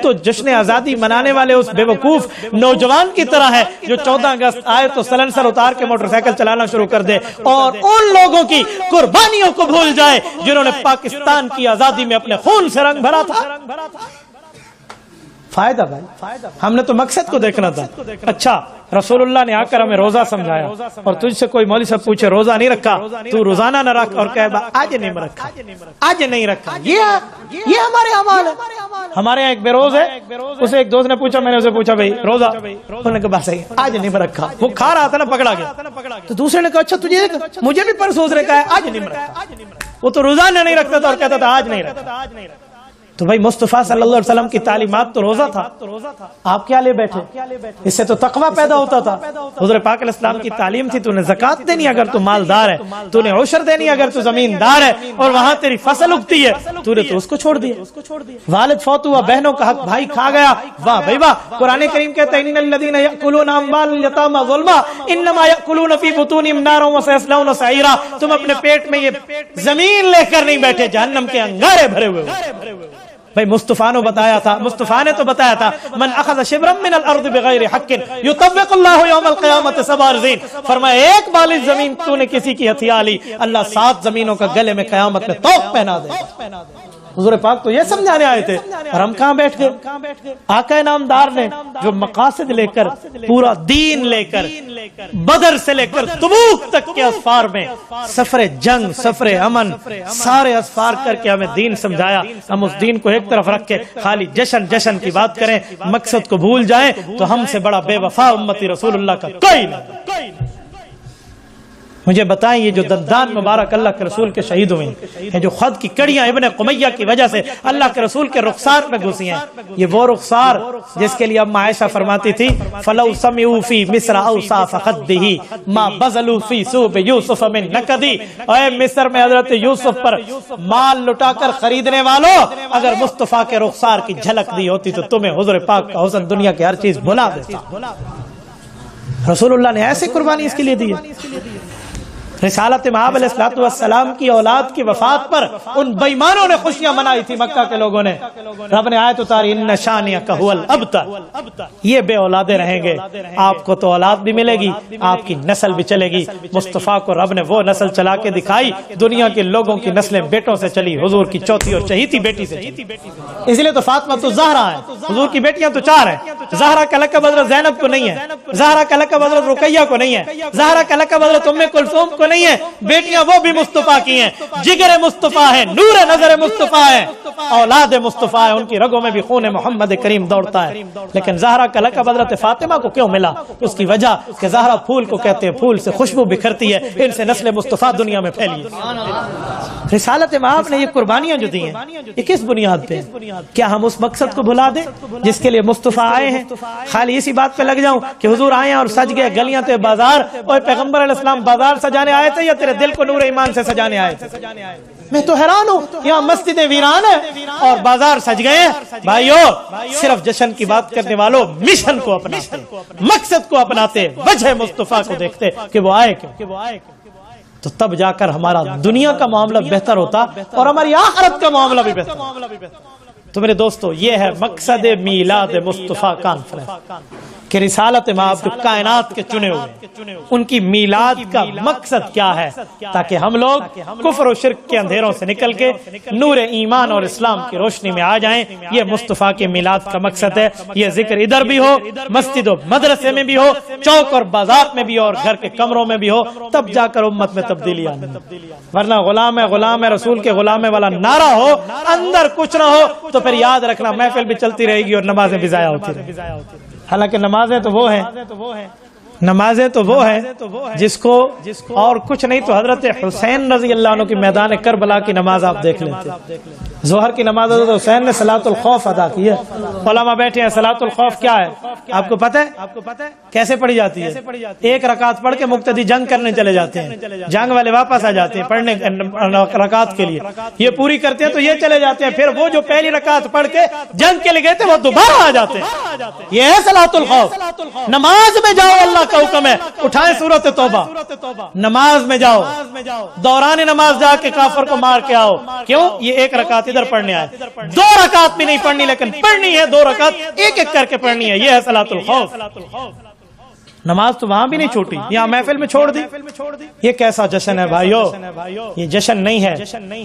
تو جشن آزادی منانے والے اس بے وقوف نوجوان کی طرح ہے جو 14 اگست آئے تو سلنسر اتار کے موٹر سائیکل چلانا شروع کر دے اور ان لوگوں کی قربانیوں کو بھول جائے جنہوں نے پاکستان کی آزادی میں اپنے خون سے رنگ بھرا تھا۔ فائدہ بھائی، ہم نے تو مقصد کو دیکھنا تھا۔ اچھا رسول اللہ نے آ کر ہمیں روزہ سمجھایا، اور تجھ سے کوئی مولوی صاحب پوچھے روزہ نہیں رکھا تو روزانہ نہ رکھ اور کہے آج نہیں رکھا، آج نہیں رکھا، یہ ہمارے اعمال ہے۔ ہمارے یہاں ایک بے روز ہے، اسے ایک دوست نے پوچھا، میں نے اسے پوچھا بھائی روزہ، انہوں نے کہا بس صحیح آج نہیں رکھا، وہ کھا رہا تھا نا پکڑا گیا، تو دوسرے نے کہا اچھا تجھے مجھے بھی پرسوز رکھا ہے آج نہیں رکھا، وہ تو روزانہ نہیں رکھتا تھا اور کہتا تھا آج نہیں رکھا۔ تو بھائی مصطفیٰ صلی اللہ علیہ وسلم کی تعلیمات تو روزہ تھا، آپ کیا لے بیٹھے؟ اس سے تو تقوی پیدا ہوتا تھا۔ حضور پاک علیہ السلام کی تعلیم تھی تو نے زکوٰۃ دینی اگر تو مالدار ہے، تو نے عشر دینی اگر تو زمیندار ہے، اور وہاں تیری فصل اگتی ہے تو نے تو اس کو چھوڑ دیا۔ والد فوت ہوا، بہنوں کا حق بھائی کھا گیا، واہ بھائی واہ۔ قرآن کریم کہتا ہے ان الذین یأکلون اموال الیتامی ظلما انما یأکلون فی بطونہم نارا وسیصلون سعیرا۔ تم اپنے پیٹ میں یہ زمین لے کر نہیں بیٹھے، جہنم کے انگارے بھرے ہوئے ہو۔ بھائی مصطفیٰ نے تو بتایا تھا من اخذ شبرا من الارض بغیر حق یطوق اللہ یوم القیامت 7 ارضین، فرمایا ایک بالش زمین تو نے کسی کی ہتھیا لی، اللہ 7 زمینوں کا گلے میں قیامت میں طوق پہنا دے۔ حضور پاک تو یہ سمجھانے آئے تھے، اور ہم کہاں بیٹھ گئے؟ آقا نامدار نے جو مقاصد لے کر، پورا دین لے کر، بدر سے لے کر تبوک تک کے اسفار میں سفر جنگ، سفر امن، سارے اسفار کر کے ہمیں دین سمجھایا، ہم اس دین کو ایک طرف رکھ کے خالی جشن کی بات کریں، مقصد کو بھول جائیں تو ہم سے بڑا بے وفا امتی رسول اللہ کا کوئی نہیں۔ مجھے بتائیں یہ جو دندان مبارک اللہ کے رسول کے شہید ہوئے ہیں، جو خود کی کڑیاں ابن قمیہ کی وجہ سے اللہ کے رسول کے رخسار پہ گھسی ہیں، یہ وہ رخسار جس کے لیے اب عائشہ فرماتی تھی فَلَوْ سَمِعُوا فِي مِصْرَ أَوْصَافَ خَدِّهِ مَا بَذَلُوا فِي صُوبِ يُوسُفَ مِن نَقَدِ۔ اے مصر میں حضرت یوسف پر مال لٹا کر خریدنے والوں، اگر مصطفیٰ کے رخسار کی جھلک دی ہوتی تو تمہیں حضور پاک کا حسن دنیا کی ہر چیز بھلا دیتا۔ رسول اللہ نے ایسے قربانی اس کے لیے دی ہے۔ رسالت مآب علیہ السلام کی اولاد کی وفات پر ان بےایمانوں نے خوشیاں منائی تھی مکہ کے لوگوں نے۔ رب نے آیت اتاری ان شانئک ھو الابتر، یہ بے اولادے رہیں گے، آپ کو تو اولاد بھی ملے گی، آپ کی نسل بھی چلے گی۔ مصطفیٰ کو رب نے وہ نسل چلا کے دکھائی، دنیا کے لوگوں کی نسلیں بیٹوں سے چلی، حضور کی چوتھی اور چہیتی بیٹی سے چلی۔ اس لیے تو فاطمہ تو زہرا ہے، حضور کی بیٹیاں تو 4 ہیں۔ زہرا کا لقب حضرت زینب کو نہیں ہے، زہرا کا لقب حضرت رقیہ کو نہیں ہے، زہرا کا لقب حضرت ام کلثوم کو نہیں ہیں, بیٹیاں وہ بھی مصطفیٰ کی ہیں, جگر مصطفیٰ ہے, نور نظر مصطفیٰ ہے, اولاد مصطفیٰ ہے, ان کی رگوں میں بھی خون محمد کریم دوڑتا ہے. لیکن زہرا کا لقب حضرت فاطمہ کو کیوں ملا؟ اس کی وجہ کہ زہرا پھول کو کہتے ہیں, پھول سے خوشبو بکھرتی ہے, ان سے نسل مصطفیٰ دنیا میں پھیلی. رسالت مآب نے یہ قربانیاں جو دی ہیں, یہ کس بنیاد پہ؟ کیا ہم اس مقصد کو بھلا دیں جس کے لیے مصطفیٰ آئے ہیں؟ خالی اسی بات پہ لگ جاؤں کہ حضور آئے اور سج گئے, گلیاں تھے بازار, اور پیغمبر علیہ السلام بازار سجانے آئے تھے یا تیرے دل کو نور ایمان سے سجانے آئے تھے؟ میں تو حیران ہوں, یہاں مسجد ویران ہے اور بازار سج گئے ہیں. بھائیو, صرف جشن کی بات کرنے والوں مشن کو اپناتے, مقصد کو اپناتے, وجہ مصطفیٰ کو دیکھتے کہ وہ آئے کیوں, تو تب جا کر ہمارا دنیا کا معاملہ بہتر ہوتا اور ہماری آخرت کا معاملہ بھی بہتر. تو میرے دوستو, یہ ہے مقصد میلاد مصطفیٰ کانفرنس کہ رسالت مآب جو کائنات کے چنے ہوئے, ان کی میلاد کا مقصد کیا ہے, تاکہ ہم لوگ کفر و شرک کے اندھیروں سے نکل کے نور ایمان اور اسلام کی روشنی میں آ جائیں. یہ مصطفیٰ کے میلاد کا مقصد ہے. یہ ذکر ادھر بھی ہو, مسجد و مدرسے میں بھی ہو, چوک اور بازار میں بھی ہو, اور گھر کے کمروں میں بھی ہو, تب جا کر امت میں تبدیلی آنی. ورنہ غلام ہے رسول کے غلام والا نعرہ ہو, اندر کچھ نہ ہو, تو پھر یاد رکھنا محفل بھی چلتی رہے گی اور نمازیں بھی ضائع ہوتی رہیں. حالانکہ نمازیں تو وہ ہیں جس کو اور کچھ نہیں تو حضرت حسین رضی اللہ عنہ کی میدان کربلا کی نماز آپ دیکھ لیتے. ظہر کی نماز حضرت حسین نے صلاۃ الخوف ادا کی ہے. علماء بیٹھے ہیں, صلاۃ الخوف کیا ہے آپ کو پتہ ہے؟ کیسے پڑھی جاتی ہے؟ ایک رکعت پڑھ کے مقتدی جنگ کرنے چلے جاتے ہیں, جنگ والے واپس آ جاتے ہیں پڑھنے رکعت کے لیے, یہ پوری کرتے ہیں تو یہ چلے جاتے ہیں, پھر وہ جو پہلی رکعت پڑھ کے جنگ کے لیے گئے تھے وہ دوبارہ آ جاتے ہیں. یہ ہے صلاۃ الخوف. نماز میں جاؤ, اللہ کا حکم ہے, اٹھائیں سورۃ توبہ, نماز میں جاؤ, دوران نماز جا کے کافر کو مار کے آؤ. کیوں؟ یہ ایک رکعت ادھر پڑھنے آئے, 2 رکعت بھی نہیں پڑھنی, لیکن پڑھنی ہے 2 رکعت ایک ایک کر کے پڑھنی ہے. یہ ہے صلاۃ الخوف. نماز تو وہاں بھی نہیں چھوٹی, یہاں محفل میں چھوڑ دی. یہ کیسا جشن ہے بھائیو؟ یہ جشن نہیں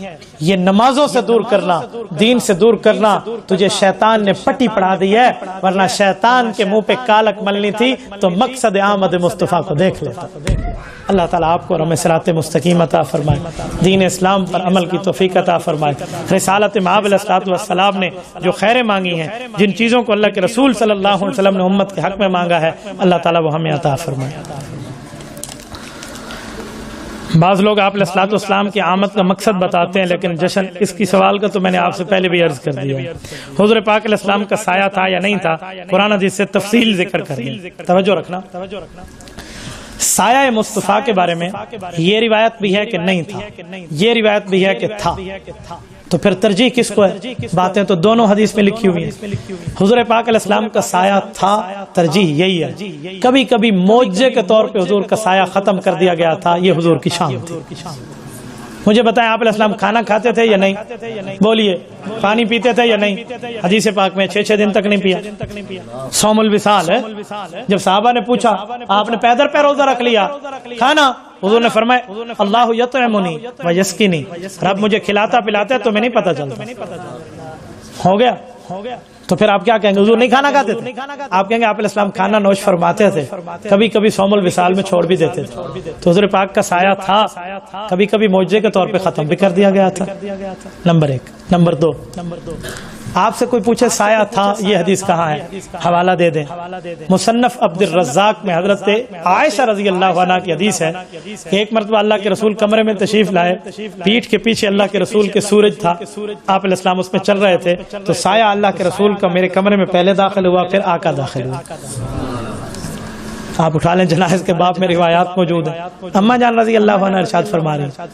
ہے, یہ نمازوں سے دور کرنا, دین سے دور کرنا. تجھے شیطان نے پٹی پڑھا دی ہے, ورنہ شیطان کے منہ پہ کالک ملنی تھی تو مقصد آمد مصطفیٰ کو دیکھ لیتا. اللہ تعالیٰ آپ کو رحمت صراط مستقیم عطا فرمائے, دین اسلام پر عمل کی توفیق عطا فرمائے. رسالت مآب علیہ الصلوۃ والسلام نے جو خیریں مانگی ہیں, جن چیزوں کو اللہ کے رسول صلی اللہ علیہ وسلم نے امت کے حق میں مانگا ہے, اللہ تعالیٰ وہ ہمیں عطا فرمائے. بعض لوگ آپ علیہ الصلوۃ والسلام کی آمد کا مقصد بتاتے ہیں, لیکن جشن, اس کی سوال کا تو میں نے آپ سے پہلے بھی عرض کر دیا. حضور پاک علیہ السلام کا سایہ تھا یا نہیں تھا, قرآن حدیث سے تفصیل ذکر کریں. توجہ رکھنا. سایہ مصطفیٰ کے بارے میں یہ روایت بھی ہے کہ نہیں تھا, یہ روایت بھی ہے کہ تھا. تو پھر ترجیح کس کو ہے؟ باتیں تو دونوں حدیث میں لکھی ہوئی ہیں. حضور پاک علیہ السلام کا سایہ تھا, ترجیح یہی ہے. کبھی کبھی معجزے کے طور پہ حضور کا سایہ ختم کر دیا گیا تھا, یہ حضور کی شان تھی. مجھے بتائیں, آپ علیہ السلام کھانا کھاتے تھے یا نہیں؟ بولیے. پانی پیتے تھے یا نہیں؟ حدیث پاک میں 6 دن تک نہیں پیا. صوم الوصال ہے. جب صحابہ نے پوچھا, آپ نے پیدر پہ روزہ رکھ لیا, کھانا, حضور نے فرمایا اللہ یطعمنی و یسقینی, رب مجھے کھلاتا پلاتا ہے تو میں نہیں پتہ چلتا. ہو گیا. تو پھر آپ کیا کہیں گے؟ حضور نہیں کھانا کھاتے تھے. آپ کہیں گے آپ علیہ السلام کھانا نوش فرماتے تھے, کبھی کبھی صوم الوصال میں چھوڑ بھی دیتے تھے. تو حضور پاک کا سایہ تھا, کبھی کبھی معجزے کے طور پہ ختم بھی کر دیا گیا تھا. نمبر 1. نمبر 2, آپ سے کوئی پوچھے سایہ تھا, یہ حدیث کہاں ہے؟ حوالہ دے دیں. مصنف عبد الرزاق میں حضرت عائشہ رضی اللہ عنہا کی حدیث ہے کہ ایک مرتبہ اللہ کے رسول کمرے میں تشریف لائے, پیٹھ کے پیچھے اللہ کے رسول کے سورج تھا, آپ علیہ السلام اس میں چل رہے تھے, تو سایہ اللہ کے رسول کا میرے کمرے میں پہلے داخل ہوا, پھر آقا داخل ہوا. آپ اٹھا لیں, جنائز کے باب میں روایات موجود ہیں. اماں جان رضی اللہ عنہ ارشاد فرما رہی ہیں,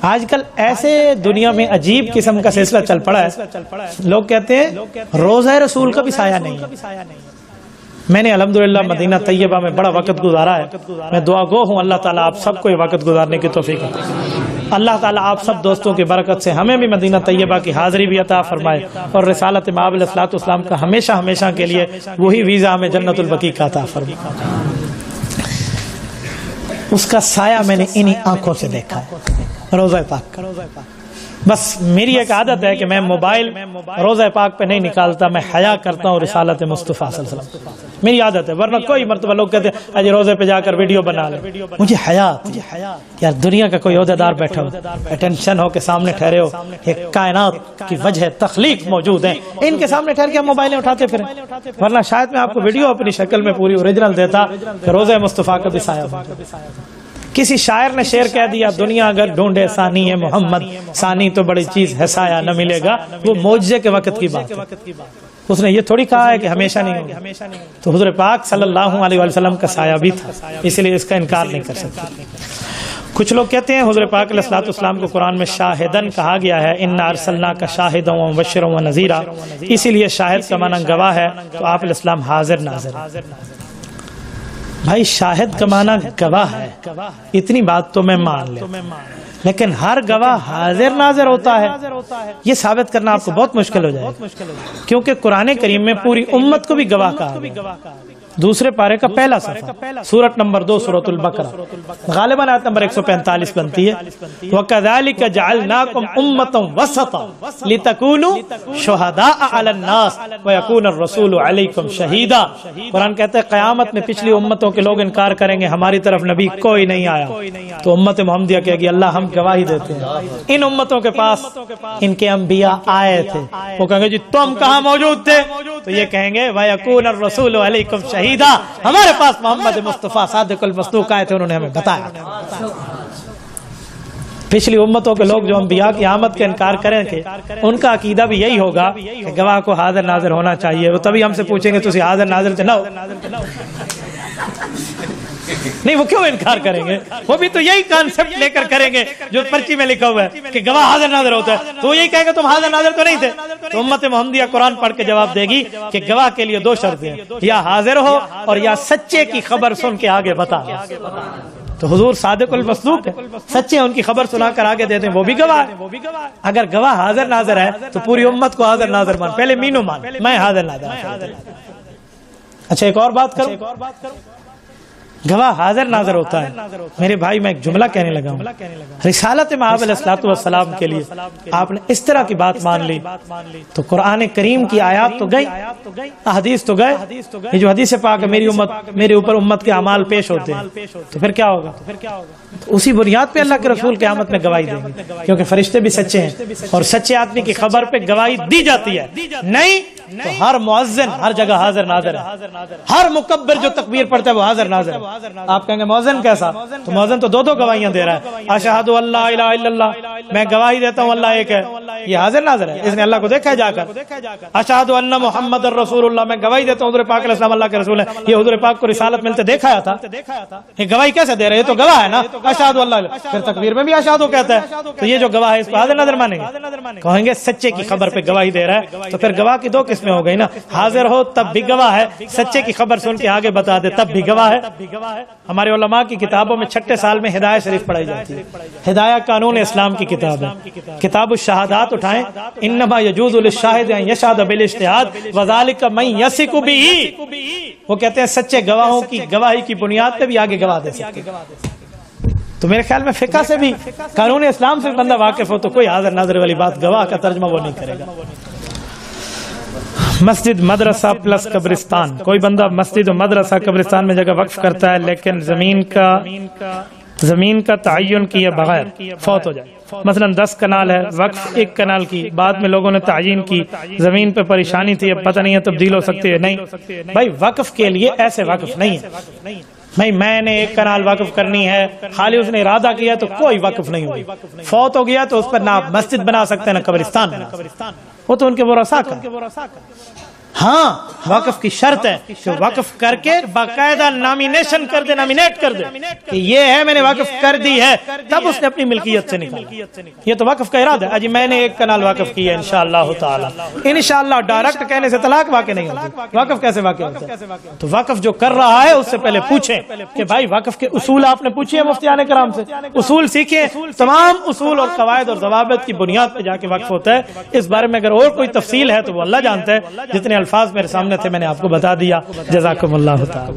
آج کل ایسے دنیا میں عجیب قسم کا سلسلہ چل پڑا ہے, لوگ کہتے ہیں روضہ رسول کا بھی سایہ نہیں ہے. میں نے الحمدللہ مدینہ طیبہ میں بڑا وقت گزارا ہے. میں دعا گو ہوں اللہ تعالیٰ آپ سب کو یہ وقت گزارنے کی توفیق عطا فرمائے. اللہ تعالیٰ آپ سب دوستوں کی برکت سے ہمیں بھی مدینہ طیبہ کی حاضری بھی عطا فرمائے, اور رسالت مآب علیہ الصلوۃ والسلام کا ہمیشہ ہمیشہ کے لیے وہی ویزا ہمیں جنت البقیع کا عطا فرمائے. اس کا سایہ میں نے انہی آنکھوں سے دیکھا ہے, روضہ پاک. بس میری ایک عادت ہے کہ میں موبائل روزہ پاک پہ نہیں نکالتا، میں حیا کرتا ہوں رسالت مصطفیٰ صلی اللہ علیہ وسلم، میری عادت ہے، ورنہ کوئی مرتبہ لوگ کہتے ہیں اجے روزے پہ جا کر ویڈیو بنا لے، مجھے حیا یار دنیا کا کوئی عہدیدار بیٹھا ہو، اٹینشن ہو کے سامنے ٹھہرے ہو، ایک کائنات کی وجہ تخلیق موجود ہے، ان کے سامنے ٹھہر کے ہم موبائلیں اٹھاتے پھریں، ورنہ شاید میں آپ کو ویڈیو اپنی شکل میں پوری اوریجنل دیتا کہ روزہ مصطفیٰ کا بھی سایہ بن۔ کسی شاعر نے شعر کہہ دیا دنیا اگر ڈھونڈے ثانی ہے محمد، ثانی تو بڑی چیز ہے سایہ نہ ملے گا، وہ معجزے کے وقت کی بات ہے، اس نے یہ تھوڑی کہا ہے کہ ہمیشہ نہیں ہوگا، تو حضور پاک صلی اللہ علیہ وسلم کا سایہ بھی تھا، اس لیے اس کا انکار نہیں کر سکتے۔ کچھ لوگ کہتے ہیں حضور پاک علیہ الصلوۃ والسلام کو قرآن میں شاہدن کہا گیا ہے، انا ارسلناک شاہدا ومبشرا ونذیرا، اسی لیے شاہد کا معنی گواہ ہے، تو آپ علیہ السلام حاضر ناظر ہیں۔ بھائی شاہد کا معنی گواہ ہے، اتنی بات تو میں مان لوں، لیکن ہر گواہ حاضر ناظر ہوتا ہے، یہ ثابت کرنا آپ کو بہت مشکل ہو جائے گا، کیونکہ قرآن کریم میں پوری امت کو بھی گواہ کہا گیا۔ دوسرے پارے کا پہلا صفحہ سورت نمبر 2 سورۃ البقرہ، غالباً آیت نمبر 145 بنتی ہے، وَكَذَلِكَ جَعَلْنَاكُمْ أُمَّةً وَسَطًا لِتَكُونُوا شُهَدَاءَ عَلَى النَّاسِ وَيَكُونَ الرَّسُولُ عَلَيْكُمْ شَهِيدًا۔ قرآن کہتا ہے قیامت میں پچھلی امتوں کے لوگ انکار کریں گے ہماری طرف نبی کوئی نہیں آیا، تو امت محمدیہ کہے گی اللہ ہم گواہی دیتے ہیں، ان امتوں کے پاس ان کے انبیاء آئے تھے، وہ کہیں گے جی تم کہاں موجود تھے، تو یہ کہیں گے وَيَكُونَ الرَّسُولُ عَلَيْكُمْ شَهِيدًا، ہمارے پاس محمد مصطفیٰ صادق المصدوق آئے تھے، انہوں نے ہمیں بتایا تھا۔ پچھلی امتوں کے لوگ جو انبیاء کی آمد کا انکار کریں گے ان کا عقیدہ بھی یہی ہوگا کہ گواہ کو حاضر ناظر ہونا چاہیے، وہ تبھی ہم سے پوچھیں گے تسی حاضر ناظر نہ ہو، نہیں وہ کیوں انکار کریں گے، وہ بھی تو یہی کانسیپٹ لے کر کریں گے جو پرچی میں لکھا ہوا ہے کہ گواہ حاضر ناظر ہوتا ہے، تو وہ یہی کہے گا تم حاضر ناظر تو نہیں تھے، تو امت محمدیہ قرآن پڑھ کے جواب دے گی کہ گواہ کے لیے 2 شرطیں ہیں، یا حاضر ہو اور یا سچے کی خبر سن کے آگے بتا۔ تو حضور صادق المصدوق ہے، سچے ان کی خبر سنا کر آگے دے دیں، وہ بھی گواہ ہے۔ اگر گواہ حاضر ناظر ہے تو پوری امت کو حاضر ناظر مان، پہلے مینو مان میں حاضر ناظر۔ اچھا ایک اور بات کروں، گواہ حاضر ناظر ہوتا ہے، میرے بھائی میں ایک جملہ کہنے لگا ہوں، رسالت مآب علیہ الصلوۃ والسلام کے لیے آپ نے اس طرح کی بات مان لی تو قرآن کریم کی آیات تو گئی، احادیث تو گئے، یہ جو حدیث پاک ہے میرے اوپر امت کے اعمال پیش ہوتے ہیں، تو پھر کیا ہوگا؟ تو اسی بنیاد پہ اللہ کے رسول قیامت میں گواہی دیں گے، کیونکہ فرشتے بھی سچے ہیں اور سچے آدمی کی خبر پہ گواہی دی جاتی ہے، نہیں تو ہر مؤذن ہر جگہ حاضر ناظر ہے، ہر مکبر جو تکبیر پڑھتا ہے وہ حاضر ناظر ہے۔ آپ کہیں گے مؤذن کیسا؟ تو مؤذن تو 2 گواہیاں دے رہا ہے، اشہد اللہ الہ الا اللہ، میں گواہی دیتا ہوں اللہ ایک ہے، یہ حاضر ناظر ہے، اس نے اللہ کو دیکھا ہے جا کر، اشہد ان محمد الرسول اللہ، میں گواہی دیتا ہوں حضور پاک علیہ السلام اللہ کے رسول ہے، یہ حضور پاک کو رسالت ملتے دیکھا تھا، یہ گواہی کیسے دے رہے؟ یہ تو گواہ ہے نا، اشہد اللہ، پھر تکبیر میں بھی اشہد کہتا ہے، تو یہ جو گواہ ہے اس کو حاضر ناظر مانیں گے؟ کہیں گے سچے کی خبر پہ گواہی دے رہا ہے، تو پھر گواہ کی 2 قسمیں ہو گئی نا، حاضر ہو تب بھی گواہ ہے، سچے کی خبر سن کے آگے بتا دے تب بھی گواہ ہے۔ ہمارے علماء کی کتابوں میں 6 سال میں ہدایہ شریف پڑھائی جاتی ہے، ہدایہ قانون اسلام کی کتاب ہے، کتاب الشہادات اٹھائیں، انما یجوز للشاہد ان یشہد بالاجتہاد وذلک من یثق بہ، وہ کہتے ہیں سچے گواہوں کی گواہی کی بنیاد پہ بھی آگے گواہ دے سکتے ہیں۔ تو میرے خیال میں فقہ سے بھی قانون اسلام سے بندہ واقف ہو تو کوئی حاضر ناظر والی بات گواہ کا ترجمہ وہ نہیں کرے گا۔ مسجد مدرسہ پلس قبرستان، کوئی بندہ مسجد و مدرسہ قبرستان میں جگہ وقف کرتا ہے لیکن زمین کا تعین کیے بغیر فوت ہو جائے، مثلا 10 کنال ہے، وقف 1 کنال کی، بعد میں لوگوں نے تعین کی، زمین پہ پریشانی تھی، اب پتہ نہیں ہے تبدیل ہو سکتی ہے، نہیں بھائی وقف کے لیے ایسے وقف نہیں ہے، بھائی میں نے 1 کنال وقف کرنی ہے، خالی اس نے ارادہ کیا تو کوئی وقف نہیں ہوگی، فوت ہو گیا تو اس پر نہ مسجد بنا سکتے ہیں نہ قبرستان بنا سکتے، وہ تو ان کے ورثاء کا۔ ہاں وقف کی شرط ہے کہ وقف کر کے باقاعدہ نامینیشن کر دے، نامینیٹ کر دے کہ یہ ہے میں نے وقف کر دی ہے، تب اس نے اپنی ملکیت سے نکالا، یہ تو وقف کا ارادہ ہے، اجی میں نے 1 کنال وقف کی ہے انشاءاللہ تعالی، انشاءاللہ ڈائریکٹ کہنے سے طلاق واقع نہیں ہوتی، وقف کیسے واقع ہوتا ہے؟ تو وقف جو کر رہا ہے اس سے پہلے پوچھیں کہ بھائی وقف کے اصول آپ نے پوچھے ہیں مفتیان کرام سے، اصول سیکھیں، تمام اصول اور قواعد اور ضوابط کی بنیاد پہ جا کے وقف ہوتا ہے۔ اس بارے میں اگر اور کوئی تفصیل ہے تو وہ اللہ جانتا ہے، جتنے الفاظ میرے سامنے تھے میں نے آپ کو بتا دیا۔ جزاکم اللہ تعالی۔